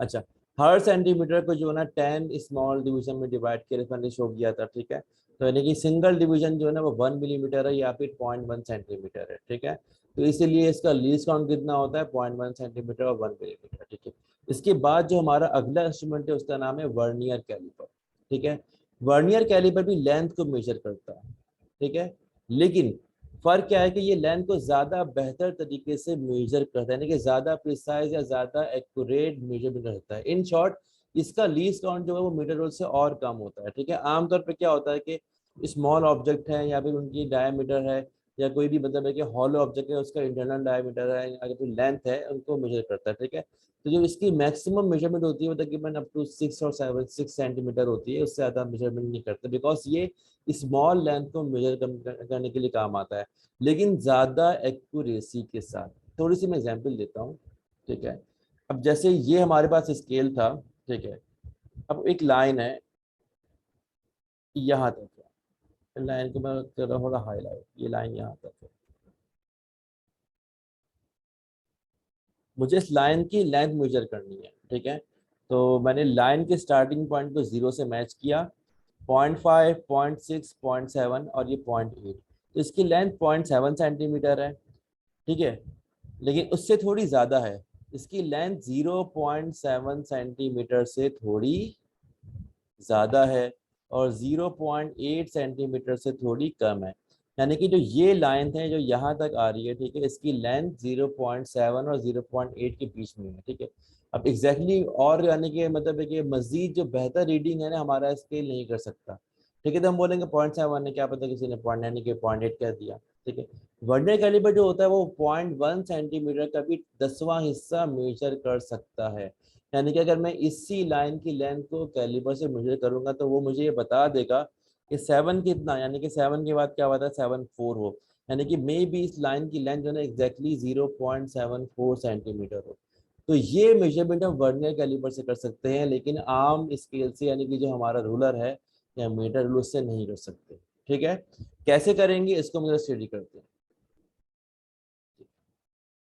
अच्छा, हर सेंटीमीटर को जो है ना 10 स्मॉल डिवीजन में डिवाइड किया, मैंने शो किया था। ठीक है, तो यानी कि सिंगल डिवीजन जो है ना वो 1 मिलीमीटर है या फिर 0.1 सेंटीमीटर है। ठीक है, तो इसीलिए इसका लीस्ट काउंट कितना होता है, 0.1 सेंटीमीटर और 1 मिलीमीटर। ठीक है, इसके बाद जो हमारा अगला इंस्ट्रूमेंट है उसका नाम है वर्नियर कैलिपर। ठीक है, वर्नियर कैलिपर भी लेंथ को मेजर करता है। ठीक है, लेकिन फर्क क्या है कि ये लेंथ को ज्यादा बेहतर तरीके से मेजर करता है, यानी कि ज्यादा प्रिसाइज या ज्यादा एक्यूरेट मेजरमेंट रहता है। इन शॉर्ट, इसका लीस्ट काउंट जो है वो मीटर रोल से और कम होता है। ठीक है, आमतौर पे क्या होता है कि स्मॉल ऑब्जेक्ट है या फिर उनकी डायमीटर है, या कोई भी मतलब है कि हॉलो ऑब्जेक्ट है उसका इंटरनल डायमीटर है, अगर कोई लेंथ है उनको मेजर करता है। ठीक है, तो जो इसकी मैक्सिमम मेजरमेंट होती है वो तकरीबन अप टू 6 और 7 6 सेंटीमीटर होती है, उससे ज़्यादा मेजरमेंट नहीं करते, बिकॉज ये स्मॉल लेंथ को मेजर करने के लिए काम आता है, लेकिन ज़्यादा एक्यूरेसी के साथ। थोड़ी सी मैं एग्जांपल देता हूँ। ठीक है, अब जैसे ये हमारे पास स्केल था। ठीक है, अब एक लाइन है यहाँ तक है, लाइन को मैं कर रहा हूँ हाईलाइट, ये लाइन यहाँ तक है। मुझे इस लाइन की लेंथ मेजर करनी है। ठीक है, तो मैंने लाइन के स्टार्टिंग पॉइंट को 0 से मैच किया, 0.5, 0.6, 0.7 और ये 0.8, तो इसकी लेंथ 0.7 सेंटीमीटर है। ठीक है, लेकिन उससे थोड़ी ज़्यादा है, इसकी लेंथ 0.7 सेंटीमीटर से थोड़ी ज़्यादा है, और 0.8 सेंटीमीटर से थोड़ी कम है। यानी कि जो ये लाइन है जो यहाँ तक आ रही है, ठीक है, इसकी लेंथ 0.7 और 0.8 के बीच में है। ठीक है, अब एग्जैक्टली और यानी कि मतलब है कि मजीद जो बेहतर रीडिंग है ना हमारा स्केल नहीं कर सकता। ठीक है, तो हम बोलेंगे 0.7 है, क्या पता किसी ने 0.9 के 0.8 कह दिया। ठीक है, वर्नियर कैलिपर जो होता है वो 0.1 सेंटीमीटर का भी 10वां हिस्सा मेजर कर सकता है। यानी कि अगर मैं इसी लाइन की लेंथ को कैलिपर से मेजर करूंगा तो वो मुझे ये बता देगा कि 7 कितना, यानी कि 7 के बाद क्या बता 7.4 हो, यानी कि मे बी इस लाइन की लेंथ जो है ना एग्जैक्टली 0.74 सेंटीमीटर हो। तो ये मेजरमेंट हम वर्नियर कैलिपर से कर सकते हैं, लेकिन आम स्केल से यानी कि जो हमारा रूलर है या मीटर रूलर से नहीं कर सकते। ठीक है, कैसे करेंगे इसको मुझे स्टडी करते हैं।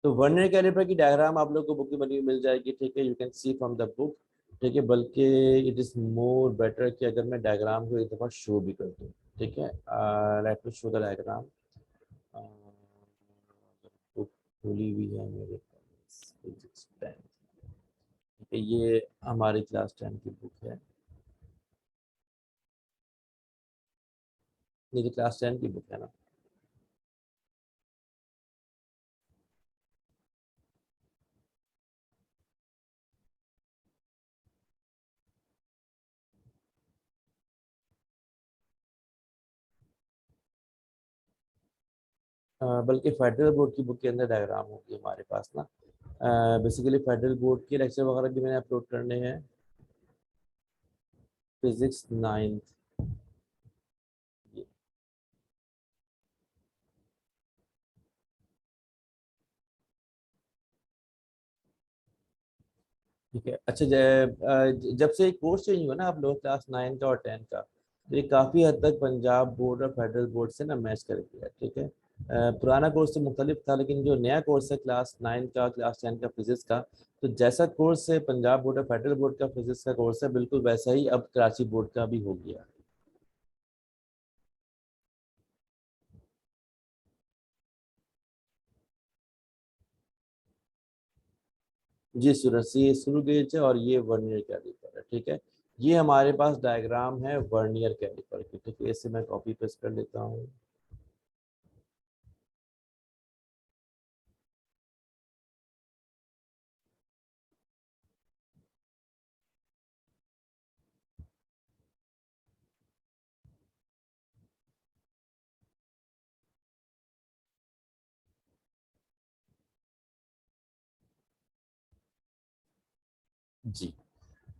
तो वर्नियर कैलिपर की डायग्राम आप लोग को बुक में बनी हुई मिल जाएगी। ठीक है, you can see from the book. ठीक है, बल्कि इट इज़ मोर बेटर कि अगर मैं डायग्राम को एक दफ़ा शो भी कर दूँ। ठीक है, let me show the diagram. Book खुली हुई है मेरे पास, फिजिक्स 10। ठीक है, ये हमारी क्लास 10 की बुक है, ये जो क्लास 10 की बुक है ना। बल्कि फेडरल बोर्ड की बुक के अंदर डायग्राम होगी हमारे पास ना। बेसिकली फेडरल बोर्ड के लेक्चर वगैरह भी मैंने अपलोड करने हैं। फिजिक्स 9। ठीक है, अच्छा, जब से कोर्स चेंज हुआ ना आप लोग क्लास 9 का और 10 का, तो ये काफ़ी हद तक पंजाब बोर्ड और फेडरल बोर्ड से ना मैच कर गया। ठीक है, पुराना कोर्स तो मुख्तलिफ था, लेकिन जो नया कोर्स है क्लास 9 का क्लास 10 का फिजिक्स का, तो जैसा कोर्स है पंजाब बोर्ड और फेडरल बोर्ड का फिजिक्स का कोर्स है, बिल्कुल वैसा ही अब कराची बोर्ड का भी हो गया। जी सूरज, ये स्क्रू गेज है और ये वर्नियर कैलिपर है। ठीक है, ये हमारे पास डायग्राम है वर्नियर कैलिपर की। ठीक है, इसे मैं कॉपी पेस्ट कर लेता हूँ। जी।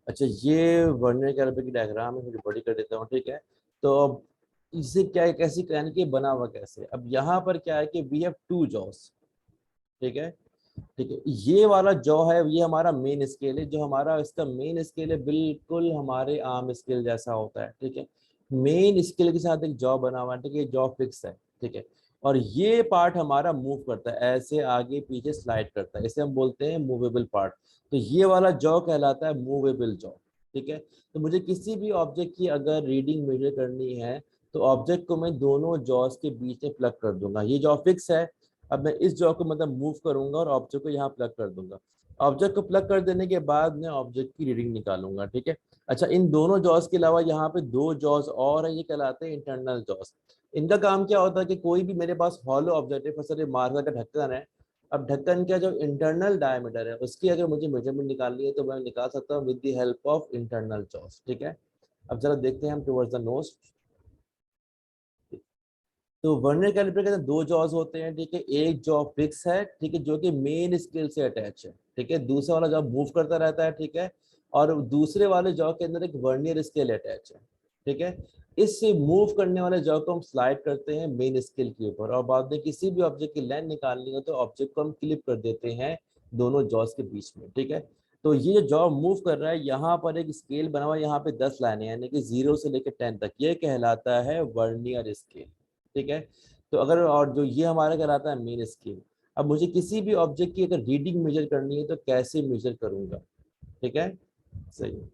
अच्छा, ये वर्नियर कैलिपर की डायग्राम है, मुझे बड़ी कर देता हूँ, ठीक है। तो अब इसे क्या है, कैसी यानी कि बना हुआ कैसे, अब यहाँ पर क्या है कि वी हैव टू जॉस, ठीक है। ठीक है, ये वाला जॉ है, ये हमारा मेन स्केल है, जो हमारा इसका मेन स्केल है बिल्कुल हमारे आर्म स्केल जैसा होता है, ठीक है। मेन स्केल के साथ एक जॉ बना हुआ है, ठीक है, जॉ फिक्स है, ठीक है। और ये पार्ट हमारा मूव करता है, ऐसे आगे पीछे स्लाइड करता है, इसे हम बोलते हैं मूवेबल पार्ट। तो ये वाला जॉ कहलाता है मूवेबल जॉ, ठीक है। तो मुझे किसी भी ऑब्जेक्ट की अगर रीडिंग मेजर करनी है, तो ऑब्जेक्ट को मैं दोनों जॉस के बीच में प्लग कर दूंगा, ये जॉ फिक्स है। अब मैं इस जॉ को मतलब मूव करूंगा और ऑब्जेक्ट को यहाँ प्लग कर दूंगा। ऑब्जेक्ट को प्लग कर देने के बाद मैं ऑब्जेक्ट की रीडिंग निकालूंगा, ठीक है। अच्छा, इन दोनों जॉस के अलावा यहाँ पे दो जॉस और है, ये कहलाते हैं इंटरनल जॉस। इनका काम क्या होता है कि कोई भी मेरे पास हॉलो ऑब्जेक्ट है, फसर मार्कर का ढक्कन है। अब ढक्कन का जो इंटरनल डायमीटर है उसकी अगर मुझे मेजरमेंट निकालनी है, तो मैं निकाल सकता हूँ with the help of internal jaws, ठीक है। अब जरा देखते हैं हम टुवर्ड्स द नोज। तो वर्नियर कैलिपर के अंदर दो जॉज होते हैं, ठीक है। एक जॉ फिक्स है, ठीक है, जो कि मेन स्केल से अटैच है, ठीक है। दूसरा वाला जॉ मूव करता रहता है, ठीक है। और दूसरे वाले जॉ के अंदर एक वर्नियर स्केल अटैच है, ठीक है। इस मूव करने वाले जॉ को हम स्लाइड करते हैं मेन स्केल के ऊपर, और बाद में किसी भी ऑब्जेक्ट की लेंथ निकालनी हो तो ऑब्जेक्ट को हम क्लिप कर देते हैं दोनों जॉज के बीच में, ठीक है। तो ये जो जॉ मूव कर रहा है, यहाँ पर एक स्केल बना हुआ है, यहाँ पे 10 लाइनें, यानी कि 0 से लेकर 10 तक, ये कहलाता है वर्नियर स्केल, ठीक है। तो अगर, और जो ये हमारा कहलाता है मेन स्केल। अब मुझे किसी भी ऑब्जेक्ट की अगर रीडिंग मेजर करनी है तो कैसे मेजर करूंगा, ठीक है। सही है।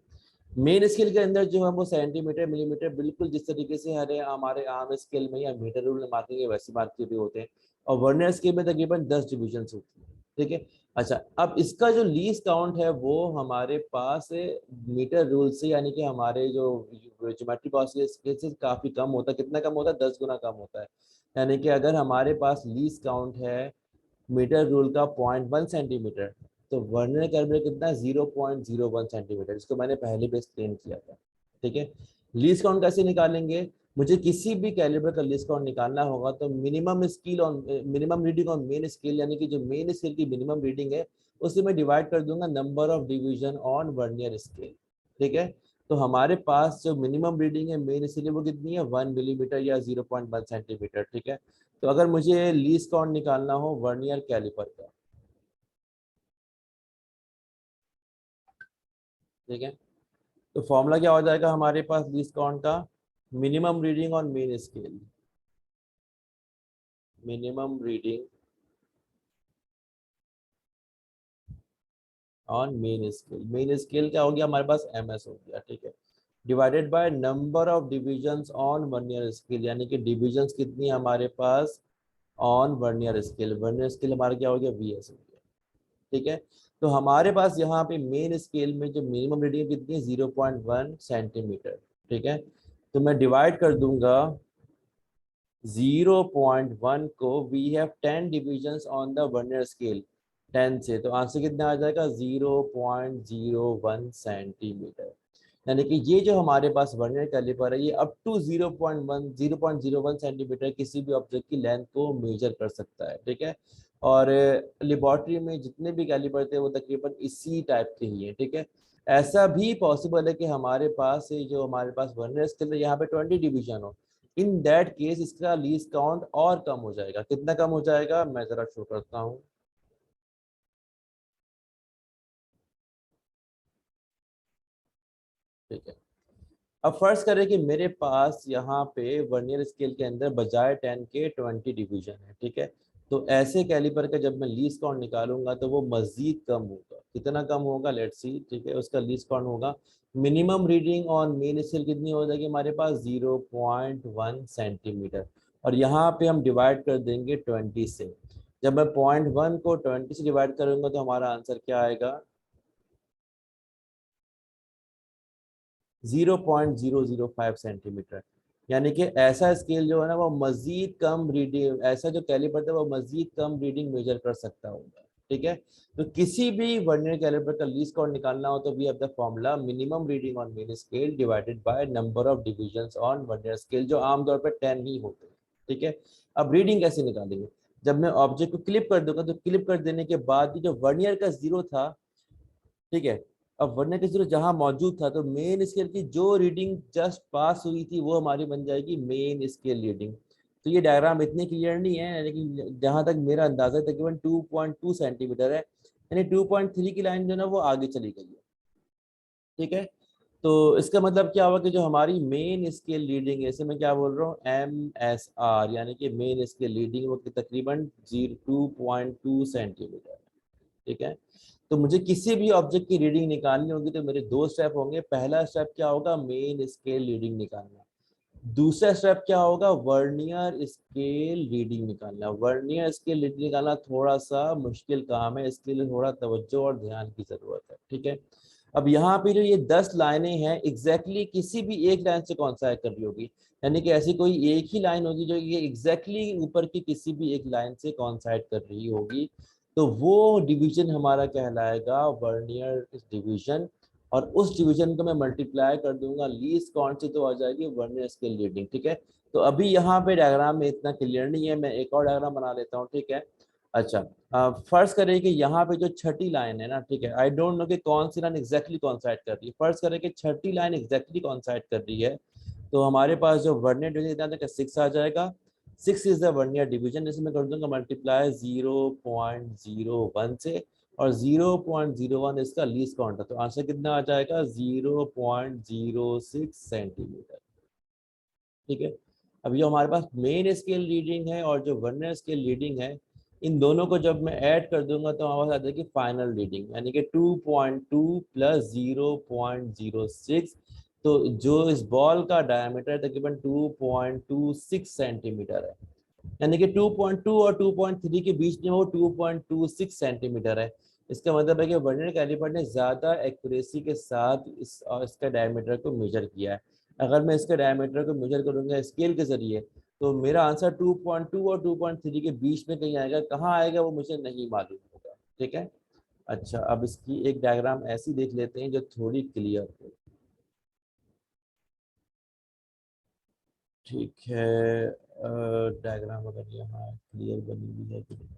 मेन स्केल के अंदर जो है वो सेंटीमीटर, मिलीमीटर, बिल्कुल जिस तरीके से हमारे आम स्केल में या मीटर रूल में मार्किंग है वैसे मार्क के भी होते हैं। और वर्नियर स्केल में तकरीबन 10 डिविजन होती है, ठीक है। अच्छा, अब इसका जो लीस्ट काउंट है वो हमारे पास मीटर रूल से, यानी कि हमारे जो ज्योमेट्री बॉक्स के स्केल से काफी कम होता है। कितना कम होता है? 10 गुना कम होता है। यानी कि अगर हमारे पास लीस्ट काउंट है मीटर रूल का 0.1 सेंटीमीटर, तो वर्नियर कैलिपर कितना? 0.01 सेंटीमीटर, इसको मैंने पहले भी एक्सप्लेन किया था, ठीक है। लीस्ट काउंट कैसे निकालेंगे? मुझे किसी भी कैलिबर का लीस्ट काउंट निकालना होगा तो minimum reading on main scale, यानी कि जो मेन स्केल की मिनिमम रीडिंग है उसे मैं डिवाइड कर दूंगा number of division on vernier scale, ठीक है। तो हमारे पास जो मिनिमम रीडिंग है मेन स्केल वो कितनी है? 1 मिलीमीटर या 0.1 सेंटीमीटर, ठीक है। तो अगर मुझे लीस्ट काउंट निकालना हो वर्नियर कैलिपर का, ठीक है, तो फॉर्मूला क्या हो जाएगा हमारे पास लीस्ट काउंट का? Minimum reading on main scale, minimum reading on main scale क्या हो गया हमारे पास? एमएस हो गया, ठीक है। Divided by number of divisions on vernier scale, यानी कि डिविजन्स कितनी है हमारे पास ऑन वर्नियर स्केल हमारा क्या हो गया? वीएस हो गया, ठीक है। तो हमारे पास यहाँ पे मेन स्केल में जो मिनिमम रीडिंग कितनी है? 0.1 सेंटीमीटर, ठीक है। तो मैं डिवाइड कर दूंगा 0.1 को, we have 10 divisions on the vernier scale 10 से, तो आंसर कितना आ जाएगा? 0.01 सेंटीमीटर। यानी कि ये जो हमारे पास वर्नियर कैलिपर है ये अप टू 0.01 किसी भी ऑब्जेक्ट की लेंथ को मेजर कर सकता है, ठीक है। और लेबोरेटरी में जितने भी कैलिपर थे वो तकरीबन इसी टाइप के ही हैं, ठीक है। ऐसा भी पॉसिबल है कि हमारे पास ये जो हमारे पास वर्नियर स्केल है यहाँ पे 20 डिवीजन हो। इन दैट केस इसका लीस्ट काउंट और कम हो जाएगा। कितना कम हो जाएगा? मैं जरा शो करता हूँ, ठीक है। अब फर्ज करें कि मेरे पास यहाँ पे वर्नियर स्केल के अंदर बजाय 10 के 20 डिवीजन है, ठीक है। तो ऐसे कैलिपर का जब मैं लीस्ट काउंट निकालूंगा तो वो मजीद कम होगा। कितना कम होगा? लेट्स सी, ठीक है। उसका लीस्ट काउंट होगा, minimum reading on main scale कितनी हो जाएगी हमारे पास? 0.1 सेंटीमीटर। और यहाँ पे हम डिवाइड कर देंगे 20 से। जब मैं 0.1 को 20 से डिवाइड करूंगा तो हमारा आंसर क्या आएगा? 0.005 सेंटीमीटर। यानी कि ऐसा स्केल जो है ना वो मजीद कम रीडिंग, ऐसा जो कैलिपर है वो मजीद कम रीडिंग मेजर कर सकता होगा, ठीक है। तो किसी भी वर्नियर कैलिपर का लीस्ट काउंट निकालना हो तो we have the formula minimum reading on main scale divided by number of divisions on vernier scale, जो आमतौर पर 10 ही होते हैं, ठीक है। अब रीडिंग कैसे निकालेंगे? जब मैं ऑब्जेक्ट को क्लिप कर दूंगा तो क्लिप कर देने के बाद जो वर्नियर का जीरो था, ठीक है, अब वर्नियर की जरूरत जहां मौजूद था, तो मेन स्केल की जो रीडिंग जस्ट पास हुई थी वो हमारी बन जाएगी मेन स्केल रीडिंग। तो ये डायग्राम इतनी क्लियर नहीं है, लेकिन जहां तक मेरा अंदाजा तकरीबन 2.2 सेंटीमीटर है, यानी 2.3 की लाइन जो है ना वो आगे चली गई है। ठीक है, तो इसका मतलब क्या हुआ कि जो हमारी मेन स्केल रीडिंग है, इसे मैं क्या बोल रहा हूँ, MSR, यानी कि मेन स्केल रीडिंग वो तकरीबन 2.2 सेंटीमीटर। ठीक है, तो मुझे किसी भी ऑब्जेक्ट की रीडिंग निकालनी होगी तो मेरे दो स्टेप होंगे। पहला स्टेप क्या होगा, मेन स्केल रीडिंग निकालना। दूसरा स्टेप क्या होगा, वर्नियर स्केल रीडिंग निकालना। वर्नियर स्केल रीडिंग निकालना थोड़ा सा मुश्किल काम है, इसके लिए थोड़ा तवज्जो और ध्यान की जरूरत है। ठीक है, अब यहाँ पे जो ये 10 लाइनें हैं, एग्जैक्टली किसी भी एक लाइन से कॉन्साइड कर रही होगी, यानी कि ऐसी कोई एक ही लाइन होगी जो ये एग्जैक्टली ऊपर की किसी भी एक लाइन से कॉन्साइड कर रही होगी, तो वो डिवीजन हमारा कहलाएगा वर्नियर डिवीजन। और उस डिवीजन को मैं मल्टीप्लाई कर दूंगा लीस्ट काउंट से, तो आ जाएगी वर्नियर स्केल रीडिंग। ठीक है, तो अभी यहाँ पे डायग्राम में इतना क्लियर नहीं है, मैं एक और डायग्राम बना लेता हूँ। ठीक है, अच्छा, फर्ज करें कि यहाँ पे जो छठी लाइन है ना, ठीक है, आई डोंट नो कि कौन सी लाइन एग्जैक्टली कॉन्साइड कर रही है। फर्ज करें कि छठी लाइन एग्जैक्टली कॉन्साइड कर रही है, तो हमारे पास जो वर्नियर डिवीजन है 6 आ जाएगा। 6 इज द वर्नियर डिवीजन, इसमें कर दूंगा मल्टीप्लाई 0.01 से, और 0.01 इसका लीस्ट काउंट है, तो आंसर कितना आ जाएगा, 0.06 सेंटीमीटर। ठीक है, अब जो हमारे पास मेन स्केल रीडिंग है और जो वर्नियर स्केल रीडिंग है, इन दोनों को जब मैं ऐड कर दूंगा तो हमारे पास आ जाएगी फाइनल रीडिंग, यानी कि 2.2 प्लस 0.06। तो जो इस बॉल का डायमीटर तकरीबन 2.26 सेंटीमीटर है, यानी कि 2.2 और 2.3 के बीच में वो 2.26 सेंटीमीटर है। इसका मतलब है कि वर्नियर कैलिपर ने ज़्यादा एक्यूरेसी के साथ इसका डायमीटर को मेजर किया है। अगर मैं इसके डायमीटर को मेजर करूंगा स्केल के जरिए, तो मेरा आंसर 2.2 और 2.3 के बीच में कहीं आएगा, कहाँ आएगा वो मुझे नहीं मालूम होगा। ठीक है, अच्छा, अब इसकी एक डायग्राम ऐसी देख लेते हैं जो थोड़ी क्लियर हो। ठीक है, डायग्राम अगर यहाँ क्लियर बनी हुई है कि नहीं,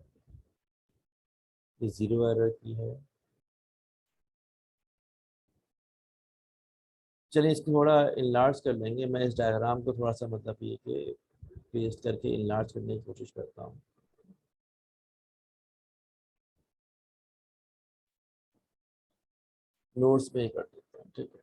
ये जीरो एरर की है। चलिए इसको थोड़ा इनलार्ज कर लेंगे, मैं इस डायग्राम को थोड़ा सा मतलब ये कि पेस्ट करके इनलार्ज करने की कोशिश करता हूँ। नोट्स में ही कर देता हूँ। ठीक है,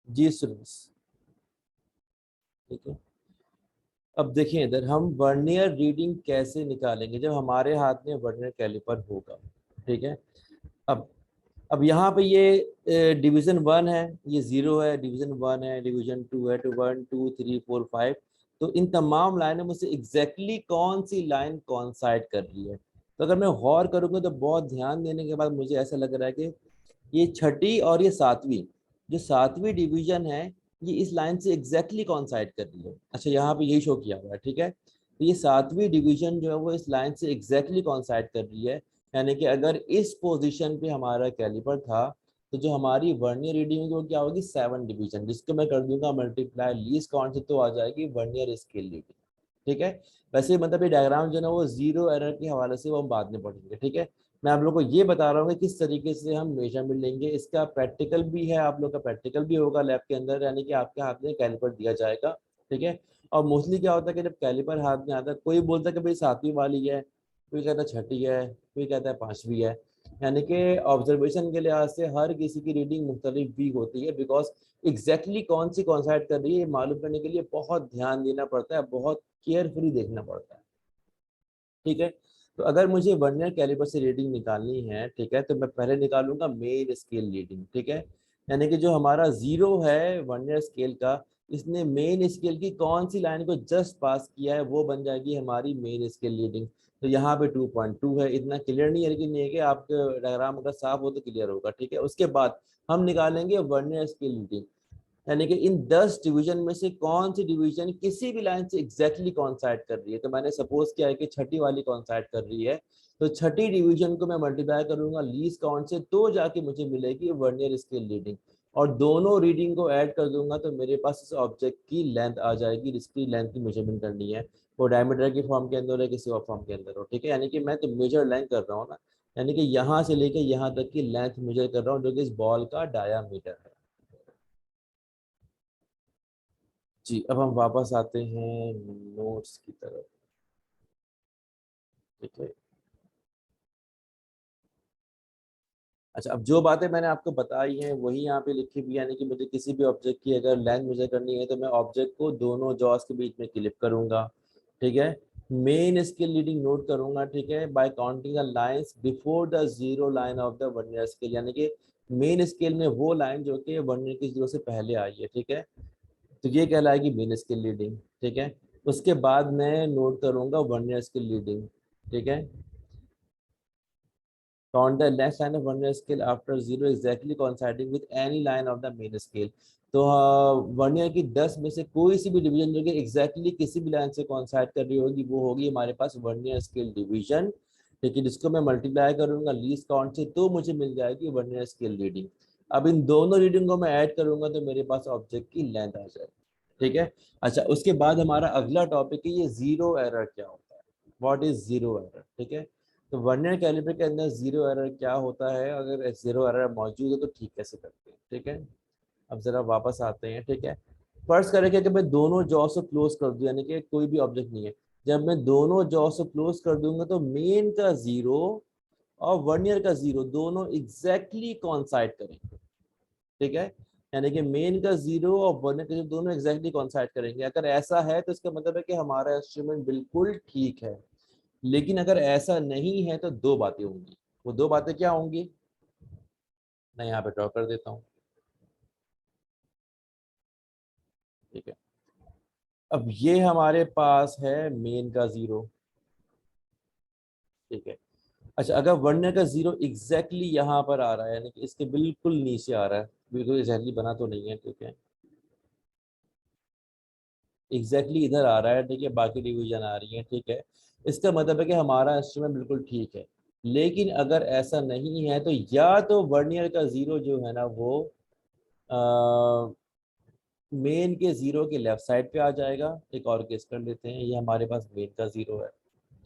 जी स्टूडेंट्स। ठीक है, अब देखिए इधर हम वर्नियर रीडिंग कैसे निकालेंगे जब हमारे हाथ में वर्नियर कैलिपर होगा। ठीक है, अब अब यहाँ पे ये डिवीजन 1 है, ये 0 है, डिवीजन 1 है, डिवीजन 2 है, तो 1 2 3 4 5। तो इन तमाम लाइनों में से एग्जैक्टली कौन सी लाइन कॉन्साइड कर रही है, तो अगर मैं गौर करूंगा तो बहुत ध्यान देने के बाद मुझे ऐसा लग रहा है कि ये छठी और ये सातवीं, जो सातवीं डिवीजन है, ये इस लाइन से एग्जैक्टली कॉन्साइड कर रही है। अच्छा, यहाँ पे यही शो किया हुआ है। ठीक है, तो ये सातवीं डिवीजन जो है वो इस लाइन से एग्जैक्टली कॉन्साइड कर रही है, यानी कि अगर इस पोजीशन पे हमारा कैलिपर था, तो जो हमारी वर्नियर रीडिंग होगी वो क्या होगी, 7 डिवीजन, जिसको मैं कर दूंगा मल्टीप्लाई लीस्ट काउंट से, तो आ जाएगी वर्नियर स्केल रीडिंग। ठीक है, वैसे मतलब ये डायग्राम जो है ना वो जीरो एरर के हवाले से वो हम बाद में पढ़ेंगे। ठीक है, मैं आप लोग को ये बता रहा हूँ कि किस तरीके से हम मेजरमेंट लेंगे। इसका प्रैक्टिकल भी है, आप लोग का प्रैक्टिकल भी होगा लैब के अंदर, यानी कि आपके हाथ में कैलिपर दिया जाएगा। ठीक है, और मोस्टली क्या होता है कि जब कैलिपर हाथ में आता है, कोई बोलता है कि भाई सातवीं वाली है, कोई कहता है छठी है, कोई कहता है पांचवी है, यानी कि ऑब्जर्वेशन के लिहाज से हर किसी की रीडिंग मुख्तलिफ भी होती है, बिकॉज एग्जैक्टली कौन सी कॉन्साइड कर रही है मालूम करने के लिए बहुत ध्यान देना पड़ता है, बहुत केयरफुली देखना पड़ता है। ठीक है, तो अगर मुझे वर्नियर कैलिपर से रीडिंग निकालनी है, ठीक है, तो मैं पहले निकालूंगा मेन स्केल रीडिंग। ठीक है, यानी कि जो हमारा 0 है वर्नियर स्केल का, इसने मेन स्केल की कौन सी लाइन को जस्ट पास किया है, वो बन जाएगी हमारी मेन स्केल रीडिंग। तो यहाँ पे 2.2 है, इतना क्लियर नहीं है, लेकिन ये है कि आपके डायग्राम अगर साफ हो तो क्लियर होगा। ठीक है, उसके बाद हम निकालेंगे वर्नियर स्केल रीडिंग, यानी कि इन 10 डिवीजन में से कौन सी डिवीजन किसी भी लाइन से एग्जैक्टली कॉन्साइड कर रही है। तो मैंने सपोज किया है कि छठी वाली कॉन्साइड कर रही है, तो छठी डिवीजन को मैं मल्टीप्लाई करूंगा लीस्ट काउंट से, तो जाके मुझे मिलेगी वर्नियर स्केल रीडिंग। और दोनों रीडिंग को ऐड कर दूंगा तो मेरे पास इस ऑब्जेक्ट की लेंथ आ जाएगी, जिसकी लेंथ की मेजरमेंट करनी है, वो डायमीटर की फॉर्म के अंदर हो या किसी और फॉर्म के अंदर हो, ठीक है। यानी कि मैं तो मेजर लेंथ कर रहा हूँ ना, यानी कि यहाँ से लेके यहाँ तक की लेंथ मेजर कर रहा हूँ, जो कि इस बॉल का डायामीटर है। जी, अब हम वापस आते हैं नोट्स की तरफ, ठीक है। अच्छा, अब जो बातें मैंने आपको बताई हैं वही यहाँ पे लिखी हुई है, यानी कि मुझे किसी भी ऑब्जेक्ट की अगर लेंथ मेजर करनी है तो मैं ऑब्जेक्ट को दोनों जॉस के बीच में क्लिप करूंगा, ठीक है। मेन स्केल रीडिंग नोट करूंगा, ठीक है, bye counting the lines before the zero line of the vernier scale, यानी कि मेन स्केल में वो लाइन जो कि वर्नियर की जीरो से पहले आई है, ठीक है। तो ये कहलाएगी मेन स्केल रीडिंग, ठीक है। उसके बाद मैं नोट करूंगा वर्नियर स्केल रीडिंग, ठीक है। Count the next line of vernier scale after zero exactly coinciding with any line of the main scale. तो वर्नियर की 10 में से कोई सी भी डिवीजन जो कि एग्जैक्टली किसी भी लाइन से कॉन्साइड कर रही होगी वो होगी हमारे पास वर्नियर स्केल डिवीजन, लेकिन इसको मैं मल्टीप्लाई करूंगा लीस्ट काउंट से तो मुझे मिल जाएगी वर्नियर स्केल रीडिंग। अब इन दोनों रीडिंग को मैं ऐड करूंगा तो मेरे पास ऑब्जेक्ट की लेंथ आ जाएगी, ठीक है। अच्छा, उसके बाद हमारा अगला टॉपिक है ये जीरो एरर क्या होता है, व्हाट इज जीरो एरर, ठीक है। तो वर्नियर कैलिपर के अंदर जीरो एरर क्या होता है, अगर जीरो एरर मौजूद है तो ठीक कैसे करते हैं, ठीक है। अब जरा वापस आते हैं, ठीक है। फर्ज करें कि मैं दोनों जॉ से क्लोज कर दूं, यानी कि कोई भी ऑब्जेक्ट नहीं है, जब मैं दोनों जॉ से क्लोज कर दूंगा तो मेन का जीरो और वर्नियर का जीरो दोनों एग्जैक्टली कॉन्साइड करेंगे, ठीक है। यानी कि मेन का जीरो और वर्नियर का जीरो दोनों एग्जैक्टली कॉन्साइड करेंगे। अगर ऐसा है तो इसका मतलब है कि हमारा इंस्ट्रूमेंट बिल्कुल ठीक है। लेकिन अगर ऐसा नहीं है तो दो बातें होंगी, वो दो बातें क्या होंगी, मैं यहाँ पे ड्रॉ कर देता हूँ, ठीक है। अब ये हमारे पास है मेन का जीरो, ठीक है। अच्छा, अगर वर्नियर का जीरो एग्जैक्टली यहाँ पर आ रहा है, यानी कि इसके बिल्कुल नीचे आ रहा है, बिल्कुल एग्जैक्टली बना तो नहीं है, ठीक है, एग्जैक्टली इधर आ रहा है, ठीक है, बाकी डिवीजन आ रही है, ठीक है, इसका मतलब है कि हमारा इंस्ट्रूमेंट बिल्कुल ठीक है। लेकिन अगर ऐसा नहीं है तो या तो वर्नियर का जीरो जो है ना वो मेन के जीरो के लेफ्ट साइड पे आ जाएगा, एक और केस कर लेते हैं, ये हमारे पास मेन का जीरो है,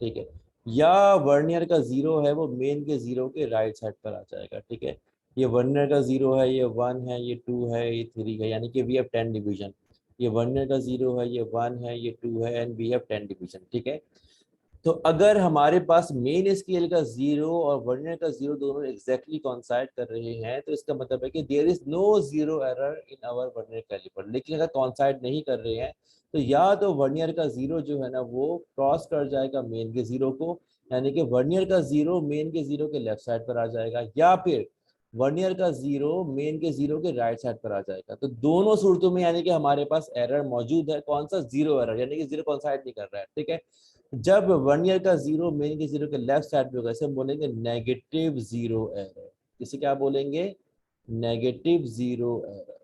ठीक है, या वर्नियर का जीरो है वो मेन के जीरो के राइट साइड पर आ जाएगा, ठीक है। ये वर्नियर का जीरो है, ये 1 है, ये 2 है, ये 3 है, यानी कि वी हैव 10 डिवीजन। ये वर्नियर का जीरो है, ये 1 है, ये 2 है, एंड वी हैव 10 डिवीजन, ठीक है। तो अगर हमारे पास मेन स्केल का जीरो और वर्नियर का जीरो दोनों एग्जैक्टली कॉन्साइड कर रहे हैं तो इसका मतलब है कि there is no zero error in our vernier calliper. लेकिन अगर कॉन्साइड नहीं कर रहे हैं तो या तो वर्नियर का जीरो जो है ना वो क्रॉस कर जाएगा मेन के जीरो को, यानी कि वर्नियर का जीरो मेन के जीरो के लेफ्ट साइड पर आ जाएगा, या फिर वर्नियर का जीरो मेन के जीरो के राइट साइड पर आ जाएगा। तो दोनों सूरतों में यानी कि हमारे पास एरर मौजूद है, कौन सा, जीरो एरर, यानी कि जीरो कॉन्साइड नहीं कर रहा है, ठीक है। जब वर्नियर का जीरो मेन के जीरो के लेफ्ट साइड पे होगा इसे हम बोलेंगे नेगेटिव जीरो एरर। इसे क्या बोलेंगे, नेगेटिव जीरो एरर,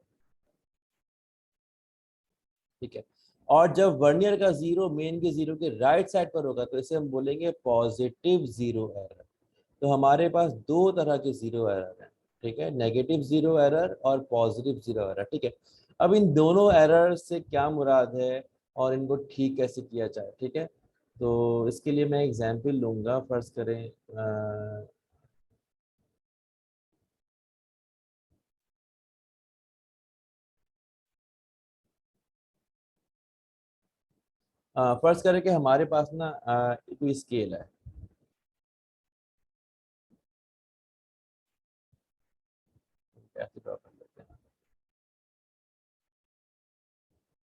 ठीक है। और जब वर्नियर का जीरो मेन के जीरो के राइट साइड पर होगा तो इसे हम बोलेंगे पॉजिटिव जीरो एरर। तो हमारे पास दो तरह के जीरो एरर हैं, ठीक है, नेगेटिव जीरो एरर और पॉजिटिव जीरो एरर, ठीक है। अब इन दोनों एरर से क्या मुराद है और इनको ठीक कैसे किया जाए, ठीक है। तो इसके लिए मैं एग्जाम्पल लूंगा, फर्ज करें फर्ज करें कि हमारे पास ना कोई स्केल है, ऐसे ड्रॉ कर लेते हैं,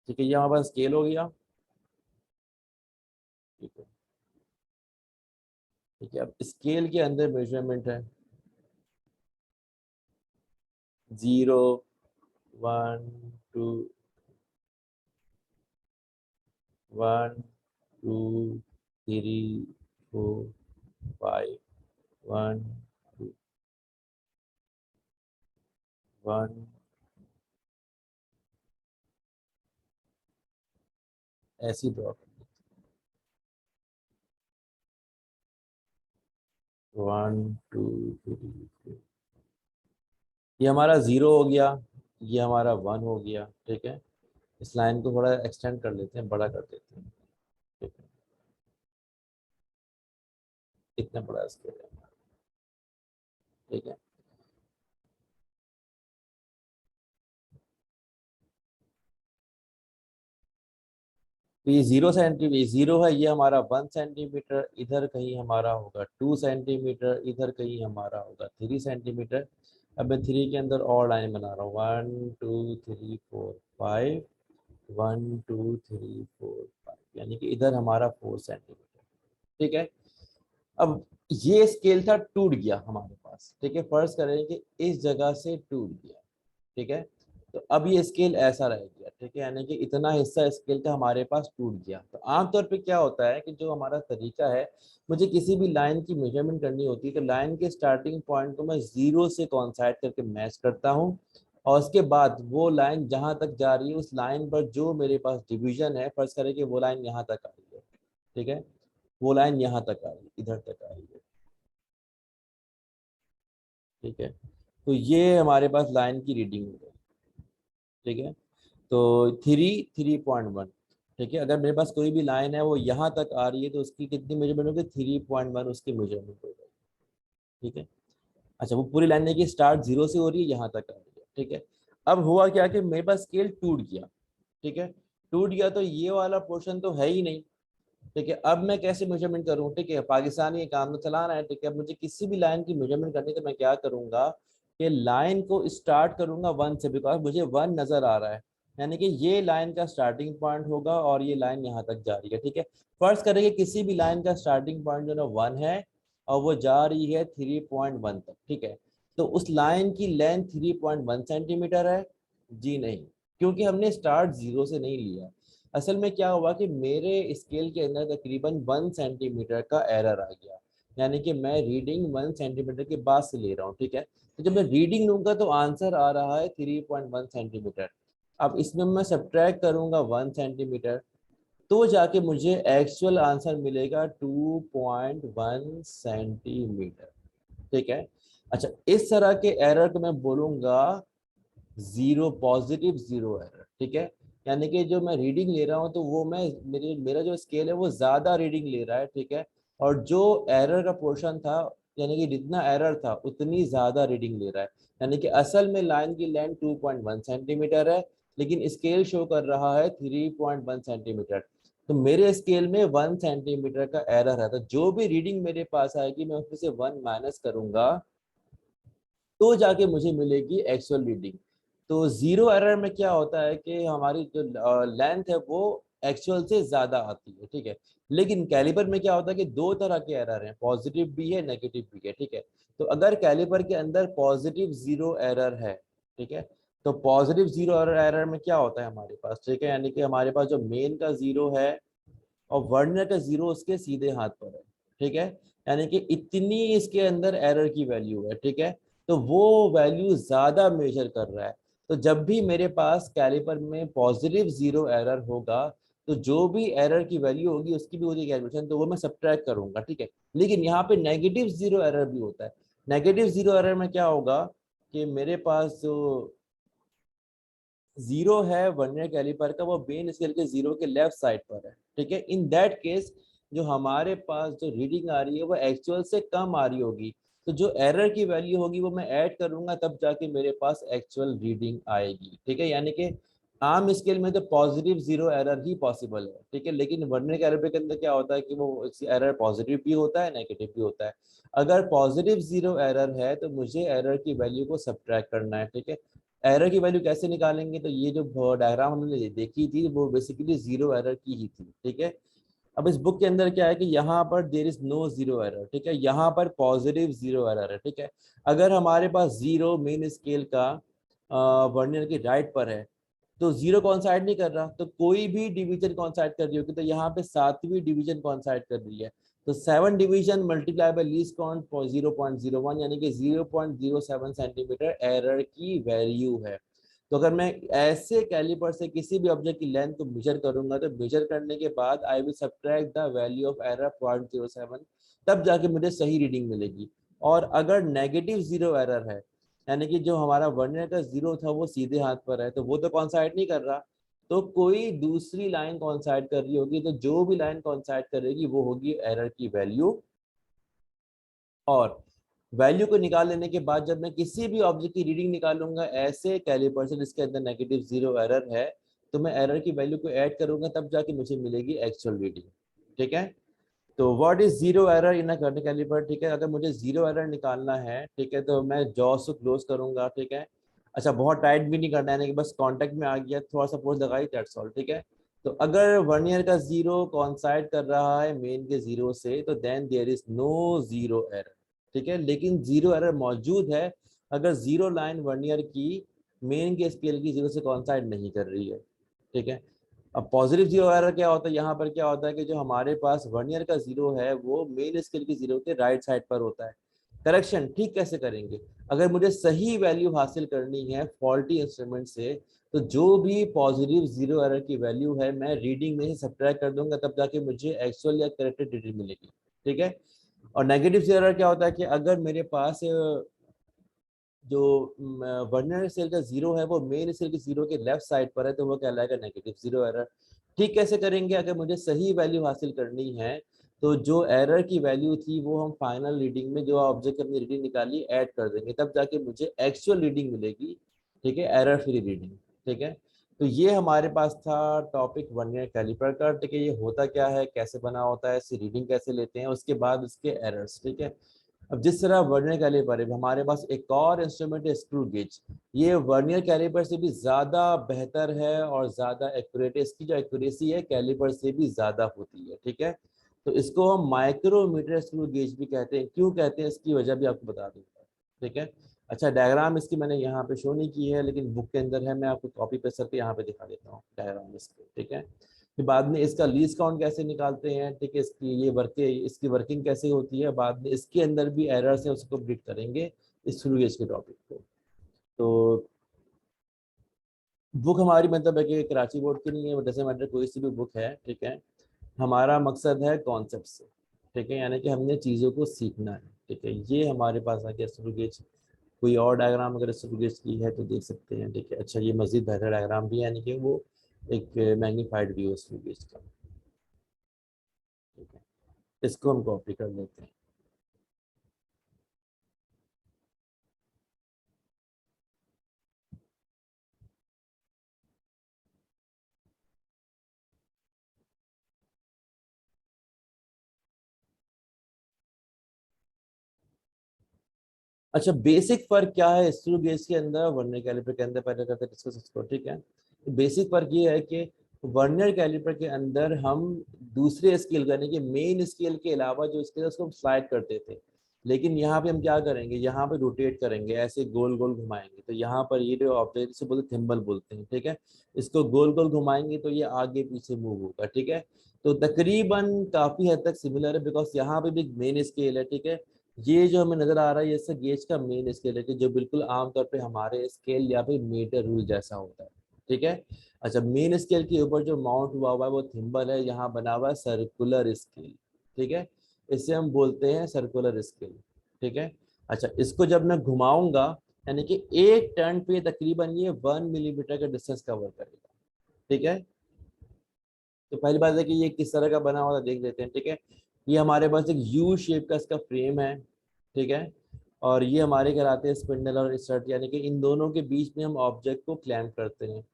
ठीक है, ये हमारे पास स्केल हो गया, ठीक है, ठीक है। अब स्केल के अंदर मेजरमेंट है 0, 1, 2, 1, 2, 3, 4, 5, 1, 2, 1, ऐसी ड्रॉ कर, 1, 2, 3, 4, ये हमारा जीरो हो गया, ये हमारा 1 हो गया, ठीक है। इस लाइन को थोड़ा एक्सटेंड कर लेते हैं, बड़ा कर देते हैं, ठीक है। इतना बड़ा स्केल है हमारा, ठीक है। तो ये 0 सेंटीमीटर, 0 है, ये हमारा 1 सेंटीमीटर, इधर कहीं हमारा होगा 2 सेंटीमीटर, इधर कहीं हमारा होगा 3 सेंटीमीटर। अब मैं 3 के अंदर और लाइन बना रहा हूँ, 1 2 3 4 5, 1 2 3 4 5, यानी कि इधर हमारा 4 सेंटीमीटर, ठीक है। अब ये स्केल था, टूट गया हमारे पास, ठीक है। फर्ज करें कि इस जगह से टूट गया, ठीक है। तो अब ये स्केल ऐसा रह गया, ठीक है, यानी कि इतना हिस्सा स्केल का हमारे पास टूट गया। तो आमतौर पे क्या होता है कि जो हमारा तरीका है, मुझे किसी भी लाइन की मेजरमेंट करनी होती है तो लाइन के स्टार्टिंग पॉइंट को मैं 0 से कॉन्साइड करके मैच करता हूँ, और उसके बाद वो लाइन जहां तक जा रही है उस लाइन पर जो मेरे पास डिवीजन है, फर्ज करें कि वो लाइन यहाँ तक आ रही है, ठीक है, वो लाइन यहाँ तक आ रही है, इधर तक आ रही है, ठीक है। तो ये हमारे पास लाइन की रीडिंग है, ठीक है। तो 3.1, ठीक है। अगर मेरे पास कोई भी लाइन है वो यहाँ तक आ रही है तो उसकी कितनी मेजरमेंट होगी, 3.1 उसकी मेजरमेंट होगी, ठीक है। अच्छा, वो पूरी लाइन है कि स्टार्ट 0 से हो रही है, यहाँ तक आ रही है, ठीक है। अब हुआ क्या कि मेरे पास स्केल टूट गया, ठीक है। टूट गया तो ये वाला पोर्शन तो है ही नहीं, ठीक है। अब मैं कैसे मेजरमेंट करूँ, ठीक है, पाकिस्तान ये काम तो चलाना है, ठीक है। अब मुझे किसी भी लाइन की मेजरमेंट करनी है तो मैं क्या करूंगा कि लाइन को स्टार्ट करूंगा 1 से, बिकॉज मुझे 1 नजर आ रहा है, यानी कि ये लाइन का स्टार्टिंग पॉइंट होगा और ये लाइन यहाँ तक जा रही है, ठीक है। फर्स्ट करेंगे किसी भी लाइन का स्टार्टिंग पॉइंट जो ना 1 है और वो जा रही है 3.1 तक, ठीक है। तो उस लाइन की लेंथ 3.1 सेंटीमीटर है, जी नहीं, क्योंकि हमने स्टार्ट 0 से नहीं लिया। असल में क्या हुआ कि मेरे स्केल के अंदर तकरीबन 1 सेंटीमीटर का एरर आ गया, यानी कि मैं रीडिंग 1 सेंटीमीटर के बाद से ले रहा हूँ, ठीक है। तो जब मैं रीडिंग लूंगा तो आंसर आ रहा है 3.1 सेंटीमीटर। अब इसमें मैं सब्ट्रैक्ट करूंगा 1 सेंटीमीटर, तो जाके मुझे एक्चुअल आंसर मिलेगा 2.1 सेंटीमीटर, ठीक है। अच्छा, इस तरह के एरर को मैं बोलूंगा जीरो, पॉजिटिव जीरो एरर, ठीक है। यानी कि जो मैं रीडिंग ले रहा हूँ तो वो मैं मेरा जो स्केल है वो ज्यादा रीडिंग ले रहा है, ठीक है। और जो एरर का पोर्शन था, यानी कि जितना एरर था उतनी ज्यादा रीडिंग ले रहा है, यानी कि असल में लाइन की लेंथ 2.1 सेंटीमीटर है, लेकिन स्केल शो कर रहा है 3.1 सेंटीमीटर। तो मेरे स्केल में 1 सेंटीमीटर का एरर है, तो जो भी रीडिंग मेरे पास आएगी मैं उसमें से 1 माइनस करूंगा तो जाके मुझे मिलेगी एक्चुअल रीडिंग। तो जीरो एरर में क्या होता है कि हमारी जो लेंथ है वो एक्चुअल से ज्यादा आती है, ठीक है। लेकिन कैलिपर में क्या होता है कि दो तरह के एरर हैं, पॉजिटिव भी है, नेगेटिव भी है, ठीक है। तो अगर कैलिपर के अंदर पॉजिटिव जीरो एरर है, ठीक है, तो पॉजिटिव जीरो एरर में क्या होता है हमारे पास, ठीक है, यानी कि हमारे पास जो मेन का जीरो है और वर्नियर का जीरो उसके सीधे हाथ पर है, ठीक है। यानी कि इतनी इसके अंदर एरर की वैल्यू है, ठीक है। तो वो वैल्यू ज्यादा मेजर कर रहा है। तो जब भी मेरे पास कैलिपर में पॉजिटिव जीरो एरर होगा तो जो भी एरर की वैल्यू होगी उसकी भी होगी कैलकुलेशन, तो वो मैं सब्ट्रैक्ट करूंगा, ठीक है। लेकिन यहाँ पे नेगेटिव जीरो एरर भी होता है। नेगेटिव जीरो एरर में क्या होगा कि मेरे पास जो जीरो है वर्नियर कैलिपर का वो मेन स्केल के जीरो के लेफ्ट साइड पर है, ठीक है। इन दैट केस जो हमारे पास जो रीडिंग आ रही है वो एक्चुअल से कम आ रही होगी, तो जो एरर की वैल्यू होगी वो मैं ऐड करूंगा तब जाके मेरे पास एक्चुअल रीडिंग आएगी, ठीक है। यानी कि आम स्केल में तो पॉजिटिव जीरो एरर ही पॉसिबल है, ठीक है। लेकिन वर्नियर कैलिपर के अंदर क्या होता है कि वो एरर पॉजिटिव भी होता है, नेगेटिव भी होता है। अगर पॉजिटिव जीरो एरर है तो मुझे एरर की वैल्यू को सब्ट्रैक्ट करना है, ठीक है। एरर की वैल्यू कैसे निकालेंगे, तो ये जो डायग्राम हमने देखी थी वो बेसिकली जीरो एरर की ही थी, ठीक है। अब इस बुक के अंदर क्या है कि यहाँ पर there is no zero error, ठीक है, यहाँ पर पॉजिटिव जीरो एरर है, ठीक है। अगर हमारे पास जीरो मेन स्केल का वर्नियर की राइट पर है तो जीरो कॉन्साइड नहीं कर रहा, तो कोई भी डिवीजन कॉन्साइड कर रही होगी, तो यहाँ पे सातवीं डिवीजन कॉन्साइड कर रही है। तो 7 division multiply by least count 0.01, यानी कि 0.07 सेंटीमीटर एरर की वैल्यू है। तो अगर मैं ऐसे कैलिपर से किसी भी ऑब्जेक्ट की लेंथ को मेजर करूंगा तो मेजर करने के बाद I will subtract the value of error 0.07, तब जाके मुझे सही रीडिंग मिलेगी। और अगर नेगेटिव जीरो एरर है यानी कि जो हमारा वर्नियर का 0 था वो सीधे हाथ पर है, तो वो तो कॉन्साइड नहीं कर रहा, तो कोई दूसरी लाइन कॉन्साइड कर रही होगी, तो जो भी लाइन कॉन्साइड करेगी वो होगी एरर की वैल्यू। और वैल्यू को निकाल लेने के बाद जब मैं किसी भी ऑब्जेक्ट की रीडिंग निकालूंगा ऐसे कैलिपर से जिसके अंदर -0 एरर है, तो मैं एरर की वैल्यू को ऐड करूंगा, तब जाके मुझे मिलेगी एक्चुअल रीडिंग। ठीक है, तो what is zero error in a vernier calliper. ठीक है, अगर मुझे जीरो एरर निकालना है, ठीक है, तो मैं जॉस को क्लोज करूंगा। ठीक है, अच्छा बहुत टाइट भी नहीं करना है, कि बस कांटेक्ट में आ गया, थोड़ा सा फोर्स लगाई, दैट्स ऑल। ठीक है, तो अगर वर्नियर का 0 कॉन्साइड कर रहा है मेन के 0 से, तो then there is no zero error. ठीक है, लेकिन जीरो एरर मौजूद है अगर जीरो लाइन वर्नियर की मेन के स्केल की 0 से कॉन्साइड नहीं कर रही है। ठीक है, अब पॉजिटिव जीरो एरर क्या होता है, यहाँ पर क्या होता है कि जो हमारे पास वर्नियर का 0 है वो मेन स्केल की 0 के राइट साइड पर होता है। करेक्शन ठीक कैसे करेंगे, अगर मुझे सही वैल्यू हासिल करनी है फॉल्टी इंस्ट्रूमेंट से, तो जो भी पॉजिटिव जीरो एरर की वैल्यू है मैं रीडिंग में से सब्ट्रैक्ट कर दूंगा, तब जाके मुझे एक्चुअल या करेक्टेड रीडिंग मिलेगी। ठीक है, और नेगेटिव जीरो एरर क्या होता है कि अगर मेरे पास जो वर्नियर सेल का 0 है वो मेन सेल के 0 के लेफ्ट साइड पर है, तो वो कहलाएगा नेगेटिव जीरो एरर। ठीक कैसे करेंगे, अगर मुझे सही वैल्यू हासिल करनी है, तो जो एरर की वैल्यू थी वो हम फाइनल रीडिंग में जो ऑब्जेक्ट अपनी रीडिंग निकाली ऐड कर देंगे, तब जाके मुझे एक्चुअल रीडिंग मिलेगी। ठीक है, एरर फ्री रीडिंग। ठीक है, तो ये हमारे पास था टॉपिक वर्नियर कैलिपर का। ठीक है, ये होता क्या है, कैसे बना होता है, इससे रीडिंग कैसे लेते हैं, उसके बाद उसके एरर्स। ठीक है, अब जिस तरह वर्नियर कैलिपर है, हमारे पास एक और इंस्ट्रूमेंट है स्क्रू गेज। ये वर्नियर कैलिपर से भी ज्यादा बेहतर है और ज्यादा एक्यूरेट है, इसकी जो एक्यूरेसी है कैलिपर से भी ज्यादा होती है। ठीक है, तो इसको हम माइक्रोमीटर स्क्रू गेज भी कहते हैं। क्यों कहते हैं इसकी वजह भी आपको बता दूंगा। ठीक है, अच्छा डायग्राम इसकी मैंने यहाँ पे शो नहीं की है, लेकिन बुक के अंदर है, मैं आपको कॉपी पेस्ट करके यहाँ पे दिखा देता हूँ डायग्राम इसके। ठीक है, फिर बाद में इसका लीज काउंट कैसे निकालते हैं, ठीक है, इसकी वर्किंग कैसे होती है, बाद में इसके अंदर भी एरर्स है उसको ब्रीट करेंगे इस थ्रू गेज के टॉपिक को। तो बुक हमारी मतलब है कि कराची बोर्ड की नहीं है, जैसे मैटर कोई सी भी बुक है। ठीक है, हमारा मकसद है कॉन्सेप्ट से। ठीक है, यानी कि हमने चीज़ों को सीखना है। ठीक है, ये हमारे पास आ गया थ्रू गेज। कोई और डायग्राम अगर थ्रू गेज की है तो देख सकते हैं। ठीक है, अच्छा ये मजीद बेहतर डायग्राम भी है, यानी कि वो एक मैग्नीफाइड व्यू है थ्रू गेज का। ठीक है, इसको हम कॉपी कर लेते हैं। अच्छा बेसिक फर्क क्या है स्क्रू गेज के अंदर वर्नियर कैलिपर के अंदर, पहले करते डिस्कस इसको। ठीक है, तो बेसिक फर्क ये है कि वर्नियर कैलिपर के अंदर हम दूसरे स्केल यानी कि मेन स्केल के अलावा जो स्केल है उसको हम स्लाइड करते थे, लेकिन यहाँ पे हम क्या करेंगे, यहाँ पे रोटेट करेंगे, ऐसे गोल गोल घुमाएंगे। तो यहाँ पर ये जो ऑब्जेक्ट इसे बोलते थिम्बल बोलते हैं। ठीक है, इसको गोल गोल घुमाएंगे तो ये आगे पीछे मूव होगा। ठीक है, तो तकरीबन काफी हद तक सिमिलर है, बिकॉज यहाँ पे भी मेन स्केल है। ठीक है, ये जो हमें नजर आ रहा है ये गेज का मेन स्केल है, कि जो बिल्कुल आमतौर पे हमारे स्केल या फिर मीटर रूल जैसा होता है। ठीक है, अच्छा मेन स्केल के ऊपर जो माउंट हुआ है वो थिम्बल है, यहाँ बना हुआ है सर्कुलर स्केल। ठीक है, इसे हम बोलते हैं सर्कुलर स्केल। ठीक है, अच्छा इसको जब मैं घुमाऊंगा, यानी कि एक टर्न पे तकरीबन ये 1 मिलीमीटर का डिस्टेंस कवर करेगा। ठीक है, तो पहली बात है कि ये किस तरह का बना हुआ था देख लेते हैं। ठीक है, ये हमारे पास एक यू शेप का इसका फ्रेम है। ठीक है, और ये हमारे कहलाते हैं स्पिंडल और स्टड, यानी कि इन दोनों के बीच में हम ऑब्जेक्ट को क्लैंप करते हैं।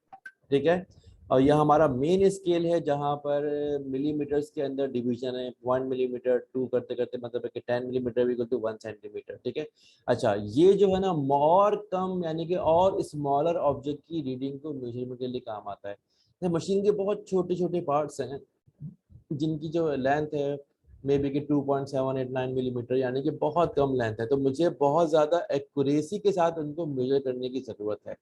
ठीक है, और यह हमारा मेन स्केल है जहां पर मिलीमीटर्स के अंदर डिवीजन है, 1 मिलीमीटर 2 करते करते मतलब है कि 10 मिलीमीटर इक्वल टू 1 सेंटीमीटर। ठीक है, अच्छा ये जो है ना और कम यानी कि और स्मॉलर ऑब्जेक्ट की रीडिंग को मेजरमेंट के लिए काम आता है। तो मशीन के बहुत छोटे छोटे पार्ट्स हैं जिनकी जो लेंथ है मे बी कि 2.789 मिलीमीटर, यानी कि बहुत कम लेंथ है, तो मुझे बहुत ज़्यादा एक्यूरेसी के साथ उनको मेजर करने की ज़रूरत है,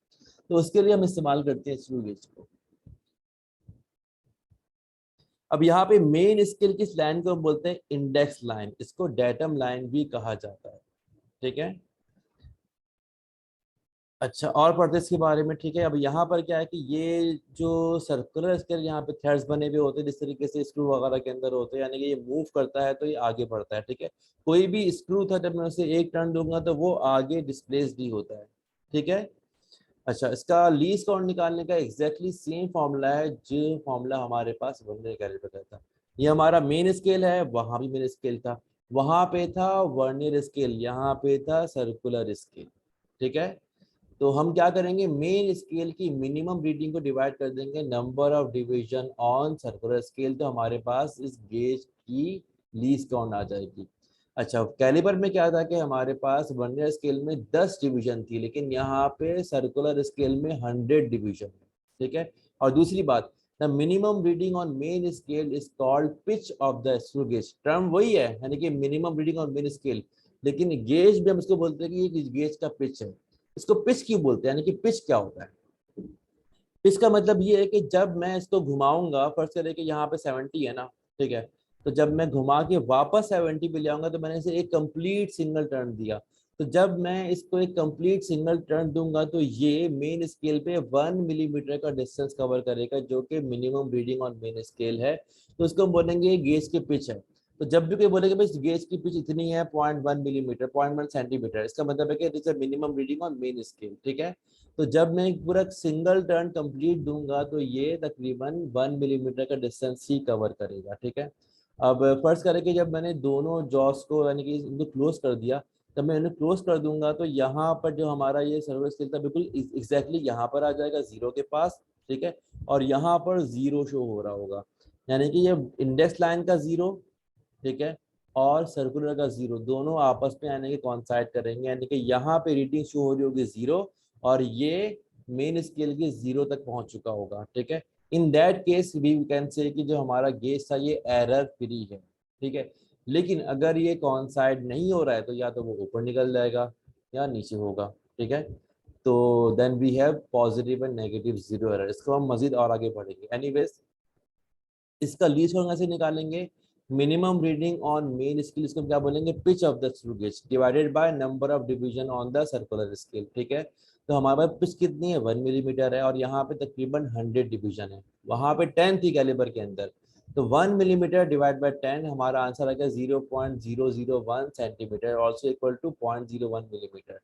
तो उसके लिए हम इस्तेमाल करते हैं स्क्रू गेज को। अब यहाँ पे मेन स्केल की लाइन को हम बोलते हैं इंडेक्स लाइन, इसको डेटम लाइन भी कहा जाता है। ठीक है, अच्छा और पढ़ते इसके बारे में। ठीक है, अब यहाँ पर क्या है कि ये जो सर्कुलर स्केल यहाँ पे थ्रेड्स बने हुए होते हैं जिस तरीके से स्क्रू वगैरह के अंदर होते हैं, यानी कि ये मूव करता है तो ये आगे बढ़ता है। ठीक है, कोई भी स्क्रू था जब मैं उसे एक टर्न दूंगा तो वो आगे डिस्प्लेस भी होता है। ठीक है। अच्छा, इसका लीस्ट काउंट निकालने का एग्जैक्टली सेम फॉर्मूला है जो फॉर्मूला हमारे पास वर्नियर कैलिपर का था। ये हमारा मेन स्केल है, वहां भी मेन स्केल था, वहां पे था वर्नियर स्केल, यहाँ पे था सर्कुलर स्केल। ठीक है, तो हम क्या करेंगे, मेन स्केल की मिनिमम रीडिंग को डिवाइड कर देंगे number of division on circular scale, तो हमारे पास इस गेज की लीस्ट काउंट आ जाएगी। अच्छा, कैलिपर में क्या था कि हमारे पास वर्नियर स्केल में 10 डिवीजन थी, लेकिन यहाँ पे सर्कुलर स्केल में 100 डिवीजन है। ठीक है, और दूसरी बात, the minimum reading on main scale is called pitch of the screw gauge. Term वही है, यानी कि minimum reading on main scale, लेकिन गेज भी हम इसको बोलते हैं कि ये गेज का पिच है। इसको पिच क्यों बोलते हैं, यानी कि पिच क्या होता है? पिच का मतलब ये है कि जब मैं इसको घुमाऊंगा, फर्स्ट करें कि यहाँ पे 70 है ना, ठीक है, तो जब मैं घुमा के वापस 70 पे ले आऊंगा तो मैंने इसे एक कंप्लीट सिंगल टर्न दिया। तो जब मैं इसको एक कंप्लीट सिंगल टर्न दूंगा तो ये मेन स्केल पे 1 मिलीमीटर का डिस्टेंस कवर करेगा, जो कि minimum reading on main scale है। तो इसको हम बोलेंगे गेज की पिच है। तो जब भी कोई बोलेगा भाई गेज की पिच इतनी है 0.1 मिलीमीटर, 0.1 सेंटीमीटर, इसका मतलब है कि it is minimum reading on main scale. ठीक है, तो जब मैं एक पूरा सिंगल टर्न कंप्लीट दूंगा तो ये तकरीबन 1 मिलीमीटर का डिस्टेंस ही कवर करेगा। ठीक है, अब फर्ज करें कि जब मैंने दोनों जॉस को यानी कि इनको क्लोज कर दिया, जब मैं इन्हें क्लोज कर दूंगा तो यहाँ पर जो हमारा ये सर्वर स्केल था बिल्कुल एग्जैक्टली यहाँ पर आ जाएगा जीरो के पास। ठीक है, और यहाँ पर जीरो शो हो रहा होगा, यानी कि ये इंडेक्स लाइन का जीरो, ठीक है, और सर्कुलर का जीरो दोनों आपस में यानी कि कॉन्साइड करेंगे, यानी कि यहाँ पे रीडिंग शो हो रही होगी जीरो, और ये मेन स्केल के जीरो तक पहुंच चुका होगा। ठीक है, in that case we can say कि जो हमारा गेज था ये एरर फ्री है। ठीक है, लेकिन अगर ये कॉन्साइड नहीं हो रहा है तो या तो वो ऊपर निकल जाएगा या नीचे होगा। ठीक है, तो then we have positive and negative zero error. इसको हम मजीद और आगे बढ़ेंगे। एनीवेज, इसका लीस्ट काउंट कैसे निकालेंगे, minimum reading on main scale, इसको क्या बोलेंगे, pitch of the screw gauge divided by number of division on the circular scale. ठीक है, तो हमारे पास पिच कितनी है, 1 मिलीमीटर है, और यहाँ पे तकरीबन 100 डिवीजन है, वहां पे 10 थी कैलिबर के अंदर, तो 1 मिलीमीटर डिवाइड बाय 10, हमारा आंसर आ गया 0.001 centimetre, also equal to 0.01 millimetre.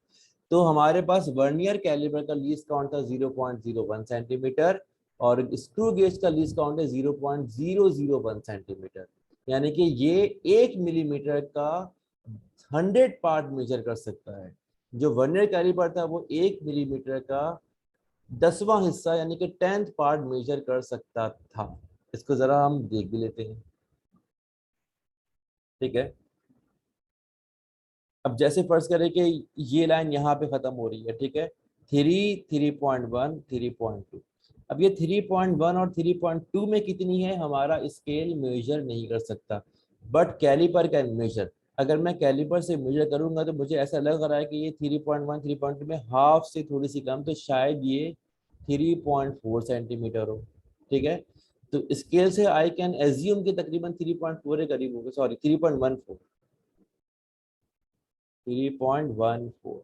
तो हमारे पास वर्नियर कैलिबर का लीस्ट काउंट था 0.01 सेंटीमीटर, और स्क्रू गेज का लीस्ट काउंट है 0.001 सेंटीमीटर, यानी कि ये 1 मिलीमीटर का 100 पार्ट मेजर कर सकता है। जो वर्नियर कैलिपर था वो 1 मिलीमीटर का 10वां हिस्सा यानी कि 10th पार्ट मेजर कर सकता था। इसको जरा हम देख भी लेते हैं। ठीक है, अब जैसे फर्ज करें कि ये लाइन यहाँ पे खत्म हो रही है, ठीक है, 3.1 3.2, अब ये 3.1 और 3.2 में कितनी है हमारा स्केल मेजर नहीं कर सकता, बट कैलिपर कैन मेजर। अगर मैं कैलिपर से मेजर करूंगा तो मुझे ऐसा लग रहा है कि ये 3.1 3.2 में हाफ से थोड़ी सी कम, तो शायद ये 3.4 सेंटीमीटर हो। ठीक है, तो स्केल से आई कैन एज्यूम कि तकरीबन 3.4 के करीब होगा, सॉरी 3.14, 3.14।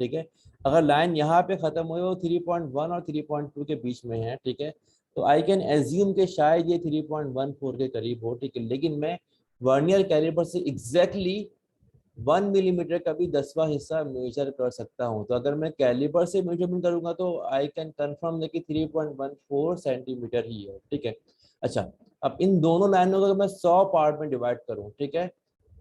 ठीक है, अगर लाइन यहाँ पे खत्म हुई हो 3.1 और 3.2 के बीच में है, ठीक है, तो आई कैन एज्यूम के शायद ये 3.14 के करीब हो। ठीक है, लेकिन मैं वर्नियर कैलिपर से एग्जैक्टली 1 मिलीमीटर का भी 10वां हिस्सा मेजर कर सकता हूँ। तो अगर मैं कैलिपर से मेजरमेंट करूंगा तो आई कैन कंफर्म कि 3.14 सेंटीमीटर ही है। ठीक है, अच्छा, अब इन दोनों लाइनों को अगर मैं 100 पार्ट में डिवाइड करूँ, ठीक है,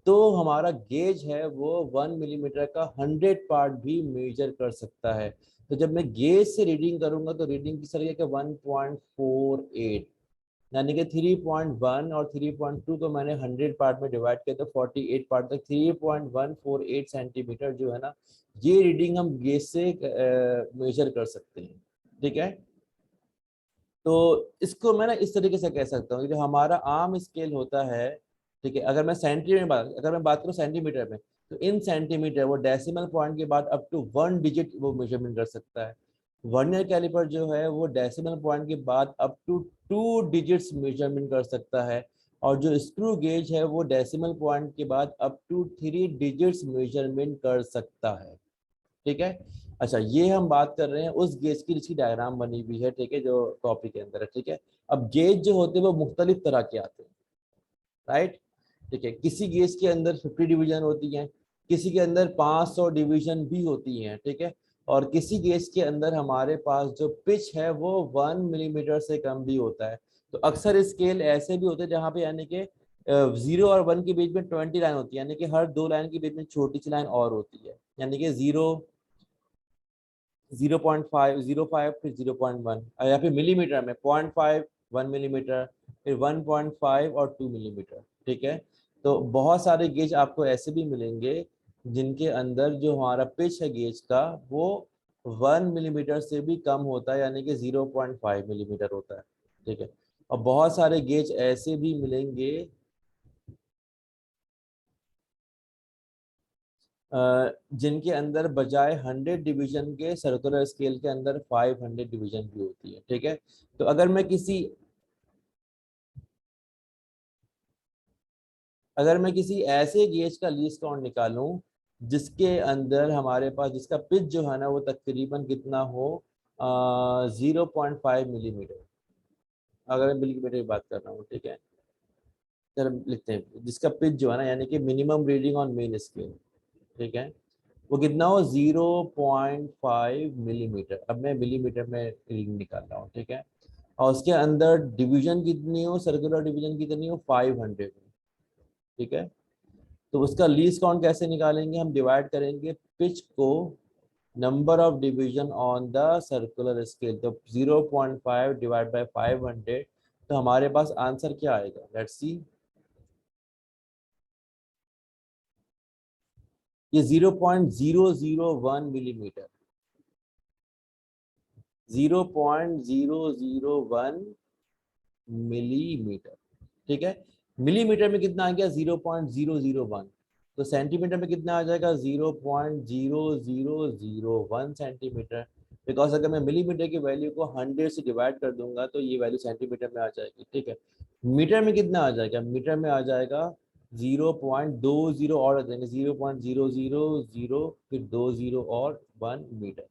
तो हमारा गेज है वो 1 मिलीमीटर का 100 पार्ट भी मेजर कर सकता है। तो जब मैं गेज से रीडिंग करूंगा तो रीडिंग किस तरीके का 1.48, यानी कि 3.1 और 3.2 को मैंने 100 पार्ट में डिवाइड किया तो 48 पार्ट तक 3.148 सेंटीमीटर जो है ना, ये रीडिंग हम गेज से मेजर कर सकते हैं। ठीक है, तो इसको मैं ना इस तरीके से कह सकता हूँ, जो हमारा आम स्केल होता है, ठीक है, अगर मैं बात करूँ सेंटीमीटर में, तो इन सेंटीमीटर वो डेसिमल पॉइंट के बाद अप टू 1 डिजिट वो मेजरमेंट कर सकता है। वर्नियर कैलिपर जो है वो डेसिमल पॉइंट के बाद अप टू 2 डिजिट्स मेजरमेंट कर सकता है, और जो स्क्रू गेज है वो डेसिमल पॉइंट के बाद अप टू 3 डिजिट्स मेजरमेंट कर सकता है। ठीक है, अच्छा, ये हम बात कर रहे हैं उस गेज की जिसकी डायग्राम बनी हुई है, ठीक है, जो कॉपी के अंदर है। ठीक है, अब गेज जो होते हैं वो मुख्तलिफ तरह के आते हैं, राइट। ठीक है, किसी गेज के अंदर 50 डिवीजन होती हैं, किसी के अंदर 500 डिवीजन भी होती हैं। ठीक है, और किसी गेज के अंदर हमारे पास जो पिच है वो 1 मिलीमीटर से कम भी होता है। तो अक्सर स्केल ऐसे भी होते हैं जहाँ पे यानी कि 0 और 1 के बीच में 20 लाइन होती है, यानी कि हर 2 लाइन के बीच में छोटी सी लाइन और होती है, यानी कि 0.5 0.5 फिर 0.1, या फिर मिलीमीटर में 0.5 1 मिलीमीटर, फिर 1.5 और 2 मिलीमीटर। ठीक है, तो बहुत सारे गेज आपको ऐसे भी मिलेंगे जिनके अंदर जो हमारा पिच है गेज का वो 1 मिलीमीटर से भी कम होता है, यानी कि 0.5 मिलीमीटर होता है। ठीक है, और बहुत सारे गेज ऐसे भी मिलेंगे जिनके अंदर बजाय 100 डिवीजन के सर्कुलर स्केल के अंदर 500 डिवीजन भी होती है। ठीक है, तो अगर मैं किसी ऐसे गेज का लीस्ट काउंट निकालूं जिसके अंदर हमारे पास जिसका पिच जो है ना वो तकरीबन कितना हो 0.5 मिलीमीटर, अगर मैं मिलीमीटर की बात कर रहा हूँ। ठीक है, चलो लिखते हैं जिसका पिच जो है ना यानी कि minimum reading on main scale, ठीक है, वो कितना हो 0.5 मिलीमीटर। अब मैं मिलीमीटर में रीडिंग निकाल रहा हूँ। ठीक है, और उसके अंदर डिवीजन कितनी हो, सर्कुलर डिवीजन कितनी हो 500। ठीक है, तो उसका लीस्ट काउंट कैसे निकालेंगे, हम डिवाइड करेंगे पिच को number of division on the circular scale, तो 0.5 डिवाइड बाय 500, तो हमारे पास आंसर क्या आएगा, लेट्स सी। ये 0.001 मिलीमीटर, 0.001 मिलीमीटर। ठीक है, मिलीमीटर में कितना आ गया 0.001, तो सेंटीमीटर में कितना आ जाएगा 0.0001 सेंटीमीटर। बिकॉज अगर मैं मिलीमीटर की वैल्यू को 100 से डिवाइड कर दूंगा तो ये वैल्यू सेंटीमीटर में आ जाएगी। ठीक है, मीटर में कितना आ जाएगा, मीटर में आ जाएगा 0.20 और 0.000 फिर 20 और 1 मीटर।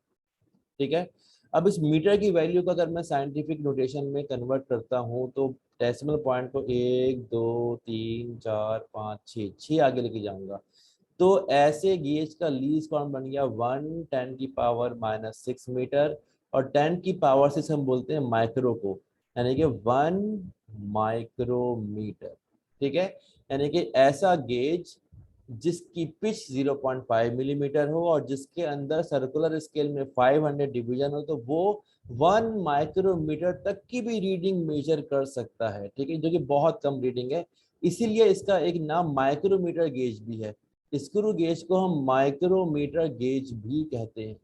ठीक है, अब इस मीटर की वैल्यू को अगर मैं साइंटिफिक नोटेशन में कन्वर्ट करता हूँ तो डेसिमल पॉइंट को 1 2 3 4 5 6 आगे लेके जाऊंगा, तो ऐसे गेज का लीस्ट काउंट बन गया 1 10⁻⁻⁶ मीटर, और 10⁻⁶ हम बोलते हैं माइक्रो को, यानी कि 1 माइक्रोमीटर। ठीक है, यानी कि ऐसा गेज जिसकी पिच 0.5 मिलीमीटर हो और जिसके अंदर सर्कुलर स्केल में 500 डिवीजन हो, तो वो 1 माइक्रोमीटर तक की भी रीडिंग मेजर कर सकता है। ठीक है, जो कि बहुत कम रीडिंग है, इसीलिए इसका एक नाम माइक्रोमीटर गेज भी है। स्क्रू गेज को हम माइक्रोमीटर गेज भी कहते हैं।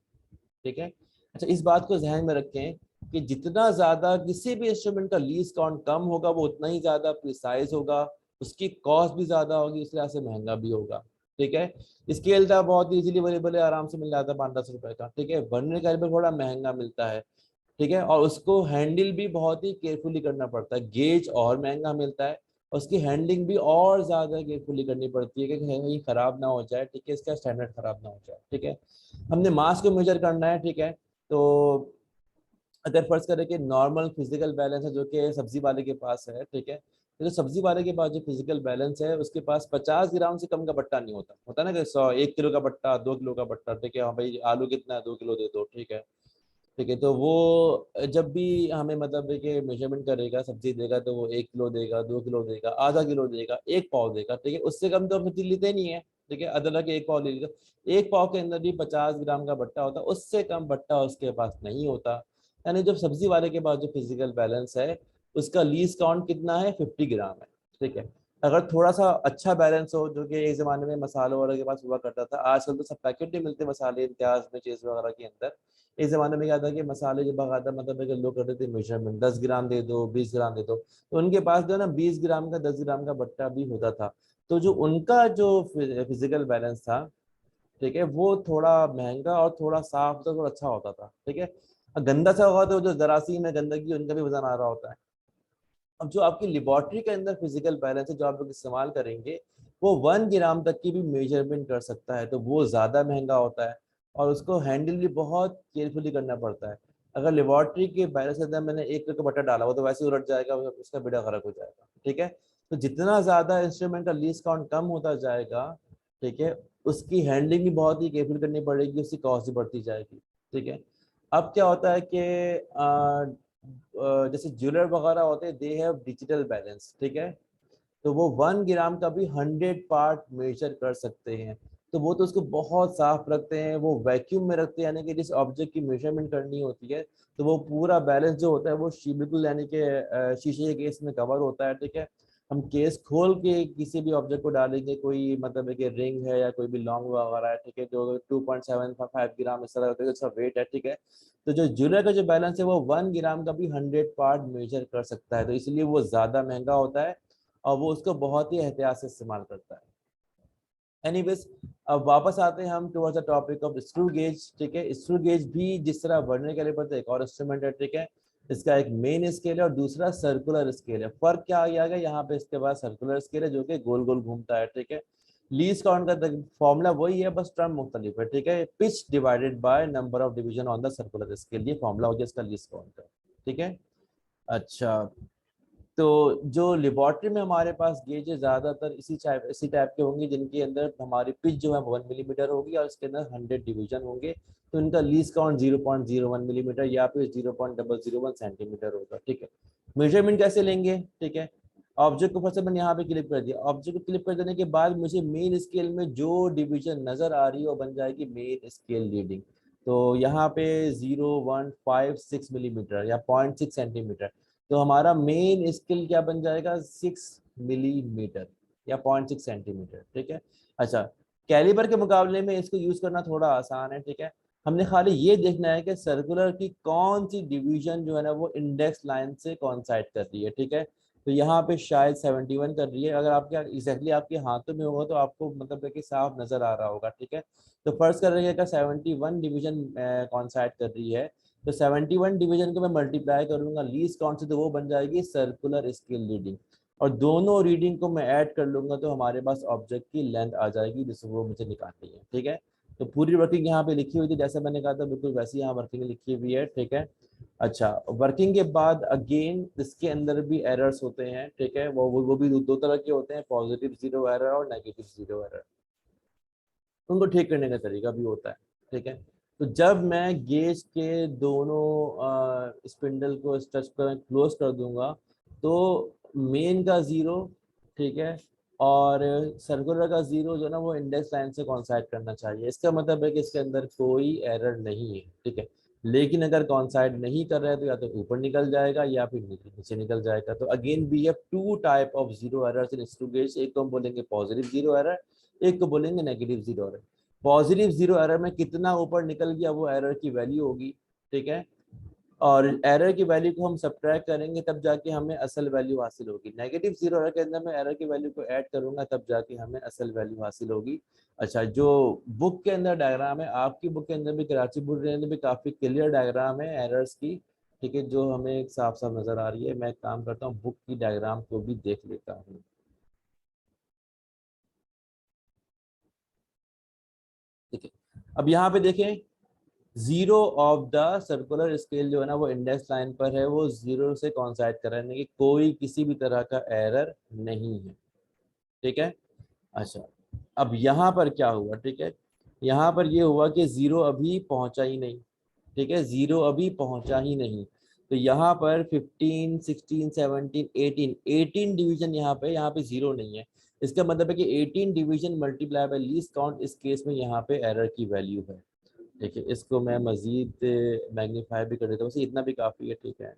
ठीक है, अच्छा इस बात को ध्यान में रखें कि जितना ज्यादा किसी भी इंस्ट्रूमेंट का लीस्ट काउंट कम होगा वो उतना ही ज्यादा प्रिसाइज होगा, उसकी कॉस्ट भी ज्यादा होगी, इस लिहाज से महंगा भी होगा। ठीक है, स्केल था बहुत इजीली अवेलेबल है, आराम से मिल जाता है 5-10 रुपए का। ठीक है, वर्नियर कैलिपर थोड़ा महंगा मिलता है। ठीक है, और उसको हैंडल भी बहुत ही केयरफुली करना पड़ता है, गेज और महंगा मिलता है, उसकी हैंडलिंग भी और ज्यादा केयरफुली करनी पड़ती है कि कहीं खराब ना हो जाए। ठीक है, इसका स्टैंडर्ड खराब ना हो जाए। ठीक है, हमने मास को मेजर करना है। ठीक है, तो अगर फर्ज करें कि नॉर्मल फिजिकल बैलेंस है जो कि सब्जी वाले के पास है। ठीक है, तो जो सब्जी वाले के पास जो फिजिकल बैलेंस है उसके पास 50 ग्राम से कम का बट्टा नहीं होता, होता ना कि 1 किलो का बट्टा, 2 किलो का बट्टा। ठीक है, हाँ भाई आलू कितना है, 2 किलो दे दो। ठीक है, ठीक है, तो वो जब भी हमें मतलब कि मेजरमेंट करेगा सब्जी देगा तो वो 1 किलो देगा, 2 किलो देगा, आधा किलो देगा, एक पाव देगा। ठीक है, उससे कम तो सब्जी लेते नहीं है। ठीक है, अदरक एक पाव ले लीजिए, एक पाव के अंदर भी 50 ग्राम का बट्टा होता है, उससे कम बट्टा उसके पास नहीं होता। यानी जब सब्जी वाले के पास जो फिजिकल बैलेंस है उसका लीस्ट काउंट कितना है 50 ग्राम है। ठीक है, अगर थोड़ा सा अच्छा बैलेंस हो, जो कि एक जमाने में मसालों वगैरह के पास हुआ करता था, आजकल तो सब पैकेट नहीं मिलते मसाले इम्तियाज में चीज वगैरह के अंदर। इस जमाने में क्या था कि मसाले जो बगाता मतलब है कि लोग करते थे मेजरमेंट 10 ग्राम दे दो, 20 ग्राम दे दो, तो उनके पास जो है ना 20 ग्राम का 10 ग्राम का बट्टा भी होता था। तो जो उनका जो फिजिकल बैलेंस था, ठीक है, वो थोड़ा महंगा और थोड़ा साफ होता, थोड़ा अच्छा होता था। ठीक है, और गंदा सा होगा तो जो जरासीम है गंदगी उनका भी वजन आ रहा होता है। अब जो आपकी लेबोरेटरी के अंदर फिजिकल बैलेंस है जो आप लोग इस्तेमाल करेंगे वो 1 ग्राम तक की भी मेजरमेंट कर सकता है, तो वो ज़्यादा महंगा होता है और उसको हैंडल भी बहुत केयरफुली करना पड़ता है। अगर लेबोरेटरी के बैलेंस के अंदर मैंने 1 किलो का बट्टा डाला वो तो वैसे ही उलट जाएगा, उसका बेड़ा गर्क हो जाएगा। ठीक है, तो जितना ज़्यादा इंस्ट्रूमेंट का लीस्ट काउंट कम होता जाएगा, ठीक है, उसकी हैंडलिंग भी बहुत ही केयरफुल करनी पड़ेगी, उसकी कॉस्ट भी बढ़ती जाएगी। ठीक है। अब क्या होता है कि जैसे ज्वेलर वगैरह होते हैं, दे हैव डिजिटल बैलेंस, ठीक है। तो वो 1 ग्राम का भी 100 पार्ट मेजर कर सकते हैं। तो वो तो उसको बहुत साफ रखते हैं, वो वैक्यूम में रखते हैं, यानी कि जिस ऑब्जेक्ट की मेजरमेंट करनी होती है तो वो पूरा बैलेंस जो होता है वो बिल्कुल यानी कि शीशे के केस में कवर होता है, ठीक है। हम केस खोल के किसी भी ऑब्जेक्ट को डालेंगे, कोई मतलब है कि रिंग है या कोई भी लॉन्ग वगैरह है, ठीक है, जो 2.75 ग्राम इस तरह का उसका वेट है, ठीक है। तो जो ज्वेलर का जो बैलेंस है वो 1 ग्राम का भी 100 पार्ट मेजर कर सकता है, तो इसलिए वो ज्यादा महंगा होता है और वो उसको बहुत ही एहतियात से इस्तेमाल करता है। एनीवेज, अब वापस आते हैं हम towards the topic of screw gauge, ठीक है। स्क्रू गेज भी जिस तरह वर्नियर कैलिपर का एक और इंस्ट्रूमेंट है, ठीक है। इसका एक मेन स्केल है और दूसरा सर्कुलर स्केल है। फर्क क्या आ गया यहाँ पे, इसके बाद सर्कुलर स्केल है जो कि गोल गोल घूमता है, ठीक है। लीस्ट काउंट का फॉर्मूला वही है, बस टर्म मुख्तलिफ है, ठीक है। Pitch divided by number of division on the circular scale, ये फॉर्मूला हो गया इसका लीस्ट काउंट का, ठीक है। अच्छा, तो जो लेबोरेटरी में हमारे पास गेज है ज्यादातर इसी टाइप के होंगे, जिनके अंदर हमारी पिच जो है 1 मिलीमीटर होगी और इसके अंदर 100 डिवीजन होंगे। तो इनका लीस्ट काउंट 0.01 मिलीमीटर या फिर 0.001 सेंटीमीटर होगा, ठीक है। मेजरमेंट कैसे लेंगे, ठीक है। ऑब्जेक्ट को फर्स्ट मैंने यहाँ पे क्लिक कर दिया। ऑब्जेक्ट को क्लिक कर देने के बाद मुझे मेन स्केल में जो डिवीजन नजर आ रही है वो बन जाएगी मेन स्केल रीडिंग। तो यहाँ पे 0156 मिलीमीटर या 0.6 सेंटीमीटर, तो हमारा मेन स्केल क्या बन जाएगा 6 मिलीमीटर या 0.6 सेंटीमीटर, ठीक है। अच्छा, कैलिबर के मुकाबले में इसको यूज करना थोड़ा आसान है, ठीक है। हमने खाली ये देखना है कि सर्कुलर की कौन सी डिवीजन जो है ना वो इंडेक्स लाइन से कॉन्साइड कर रही है, ठीक है। तो यहाँ पे शायद 71 कर रही है। अगर आपके एग्जैक्टली आपके हाथों में होगा तो आपको मतलब है कि साफ नजर आ रहा होगा, ठीक है। तो फर्ज कर रही है कि 71 डिवीजन कॉन्साइड कर रही है, तो 71 डिवीजन को मैं मल्टीप्लाई करूंगा लीस्ट काउंट से, तो वो बन जाएगी सर्कुलर स्केल रीडिंग। और दोनों रीडिंग को मैं ऐड कर लूंगा तो हमारे पास ऑब्जेक्ट की लेंथ आ जाएगी जिससे वो मुझे निकालनी है, ठीक है। तो पूरी वर्किंग यहाँ पे लिखी हुई थी, जैसे मैंने कहा था बिल्कुल वैसी यहाँ वर्किंग लिखी हुई है, ठीक है। अच्छा, वर्किंग के बाद अगेन इसके अंदर भी एरर्स होते हैं, ठीक है। वो भी दो तरह के होते हैं, पॉजिटिव जीरो एरर और नेगेटिव जीरो एरर। उनको ठीक करने का तरीका भी होता है, ठीक है। तो जब मैं गेज के दोनों स्पिंडल को स्ट्रेच पर क्लोज कर दूंगा तो मेन का जीरो, ठीक है, और सर्कुलर का जीरो जो है ना वो इंडेक्स लाइन से कॉन्साइड करना चाहिए। इसका मतलब है कि इसके अंदर कोई एरर नहीं है, ठीक है। लेकिन अगर कॉन्साइड नहीं कर रहा है तो या तो ऊपर निकल जाएगा या फिर नीचे निकल जाएगा। तो again we have two type of zero errors in screw gauge. एक को हम बोलेंगे पॉजिटिव जीरो एरर, एक को बोलेंगे negative zero error. Positive zero error में कितना ऊपर निकल गया वो एरर की वैल्यू होगी, ठीक है। और एरर की वैल्यू को हम सब्ट्रैक्ट करेंगे तब जाके हमें असल वैल्यू हासिल होगी। नेगेटिव जीरो एरर के अंदर मैं एरर की वैल्यू को ऐड करूंगा तब जाके हमें असल वैल्यू हासिल होगी। अच्छा, जो बुक के अंदर डायग्राम है, आपकी बुक के अंदर भी, कराची बुक के अंदर भी काफी क्लियर डायग्राम है एरर्स की, ठीक है, जो हमें साफ साफ नजर आ रही है। मैं एक काम करता हूँ, बुक की डायग्राम को भी देख लेता हूँ, ठीक है। अब यहाँ पे देखें, zero of the circular scale जो है ना वो इंडेक्स लाइन पर है, वो जीरो से कॉन्साइड कर रहा है, कि कोई किसी भी तरह का एरर नहीं है, ठीक है। अच्छा, अब यहाँ पर क्या हुआ, ठीक है। यहाँ पर ये हुआ कि जीरो अभी पहुंचा ही नहीं, ठीक है, जीरो अभी पहुंचा ही नहीं। तो यहाँ पर 15, 16, 17, 18 डिवीजन यहाँ पे जीरो नहीं है। इसका मतलब है कि 18 division multiply by least count, इस केस में यहाँ पे एरर की वैल्यू है, ठीक है। इसको मैं मजीद मैग्नीफाई भी कर देता हूँ, बस इतना भी काफ़ी है, ठीक है।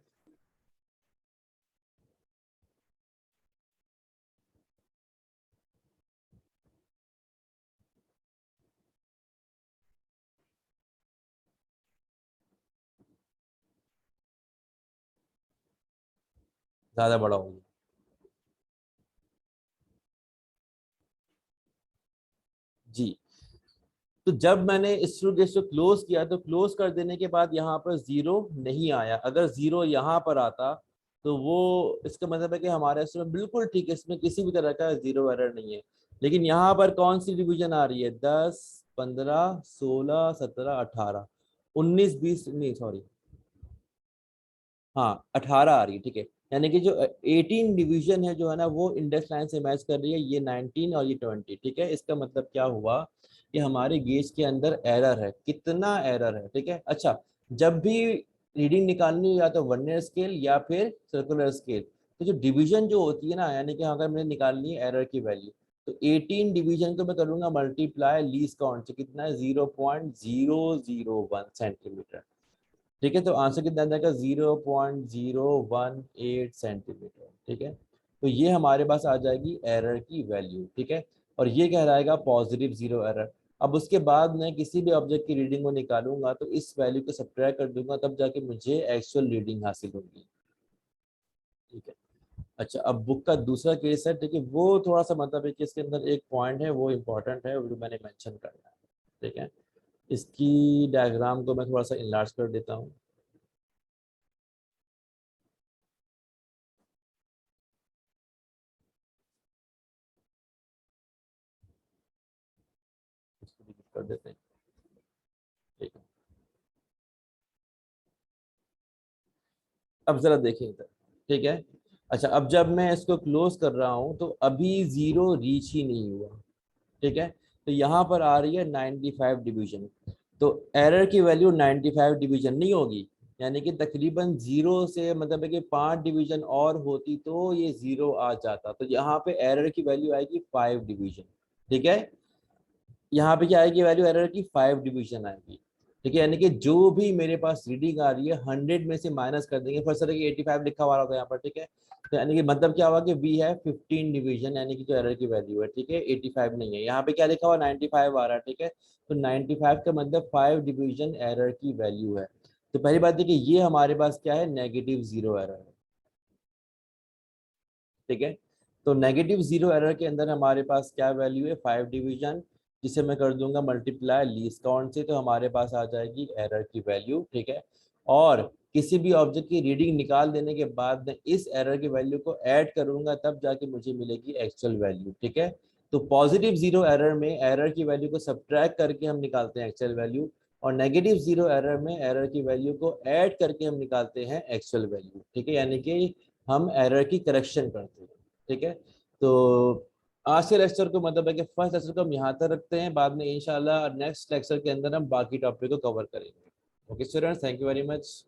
ज़्यादा बड़ा हो गया जी। तो जब मैंने स्क्रू गेज को क्लोज किया तो क्लोज कर देने के बाद यहाँ पर जीरो नहीं आया। अगर जीरो यहाँ पर आता तो वो इसका मतलब है कि हमारा इंस्ट्रूमेंट बिल्कुल ठीक है, इसमें किसी भी तरह का जीरो एरर नहीं है। लेकिन यहाँ पर कौन सी डिवीजन आ रही है, 10, 15, 16, 17, 18, 19, 20 नहीं, सॉरी, हाँ 18 आ रही है, ठीक है। यानी कि जो 18 डिवीजन है जो है ना वो इंडेक्स लाइन से मैच कर रही है, ये 19 और ये 20, ठीक है। इसका मतलब क्या हुआ कि हमारे गेज के अंदर एरर है, कितना एरर है, ठीक है। अच्छा, जब भी रीडिंग निकालनी हो या तो वर्नियर स्केल या फिर सर्कुलर स्केल, तो जो डिवीजन जो होती है ना, यानी कि अगर मुझे निकालनी है एरर की वैल्यू, तो 18 डिवीजन को मैं करूंगा मल्टीप्लाई लीस्ट काउंट से, कितना है 0.001 सेंटीमीटर, ठीक है। तो आंसर कितना आ जाएगा 0.018 सेंटीमीटर, ठीक है। तो ये हमारे पास आ जाएगी एरर की वैल्यू, ठीक है। और ये कहलाएगा पॉजिटिव जीरो एरर। अब उसके बाद मैं किसी भी ऑब्जेक्ट की रीडिंग को निकालूंगा तो इस वैल्यू को सब्ट्रैक्ट कर दूंगा, तब जाके मुझे एक्चुअल रीडिंग हासिल होगी, ठीक है। अच्छा, अब बुक का दूसरा केस है, ठीक है। वो थोड़ा सा मतलब है कि इसके अंदर एक पॉइंट है वो इम्पोर्टेंट है, जो मैंने मेंशन करना है, ठीक है। इसकी डायग्राम को मैं थोड़ा सा इनलार्ज कर देता हूँ। इसको डिलीट कर देते हैं, ठीक है। अब जरा देखिए इधर, ठीक है। अच्छा, अब जब मैं इसको क्लोज कर रहा हूं तो अभी जीरो रीच ही नहीं हुआ, ठीक है। तो यहाँ पर आ रही है 95 डिवीजन, तो एरर की वैल्यू 95 डिवीजन नहीं होगी, यानी कि तकरीबन जीरो से मतलब है कि 5 डिवीजन और होती तो ये जीरो आ जाता। तो यहाँ पे एरर की वैल्यू आएगी 5 डिवीजन, ठीक है। यहाँ पे क्या आएगी वैल्यू एरर की 5 डिवीजन आएगी, ठीक है। यानी कि जो भी मेरे पास रीडिंग आ रही है 100 में से माइनस कर देंगे, फर्स्ट की 85 लिखा हुआ होगा यहाँ पर, ठीक है। तो यानी कि मतलब क्या हुआ कि वी है 15 डिवीजन, यानी कि जो एरर की वैल्यू है, ठीक है, 85 नहीं है। यहाँ पे क्या लिखा हुआ 95 आ रहा है, ठीक है। तो 95 का मतलब 5 डिवीजन एरर की वैल्यू है। तो पहली बात है कि ये हमारे पास क्या है, नेगेटिव जीरो एरर है, ठीक है। तो नेगेटिव जीरो एरर के अंदर हमारे पास क्या वैल्यू है, 5 डिवीजन, जिसे मैं कर दूंगा मल्टीप्लाई लीस्ट काउंट से, तो हमारे पास आ जाएगी एरर की वैल्यू, ठीक है। और किसी भी ऑब्जेक्ट की रीडिंग निकाल देने के बाद मैं इस एरर की वैल्यू को ऐड करूंगा, तब जाके मुझे मिलेगी एक्चुअल वैल्यू, ठीक है। तो पॉजिटिव जीरो एरर में एरर की वैल्यू को सब्ट्रैक्ट करके हम निकालते हैं एक्चुअल वैल्यू, और नेगेटिव जीरो एरर में एरर की वैल्यू को ऐड करके हम निकालते हैं एक्चुअल वैल्यू, ठीक है। यानी कि हम एरर की करेक्शन करते हैं, ठीक है। तो आज के लेक्चर को मतलब है कि फर्स्ट लेक्चर को हम यहाँ तक रखते हैं, बाद में इंशाल्लाह नेक्स्ट लेक्चर के अंदर हम बाकी टॉपिक को कवर करेंगे। Okay students, thank you very much.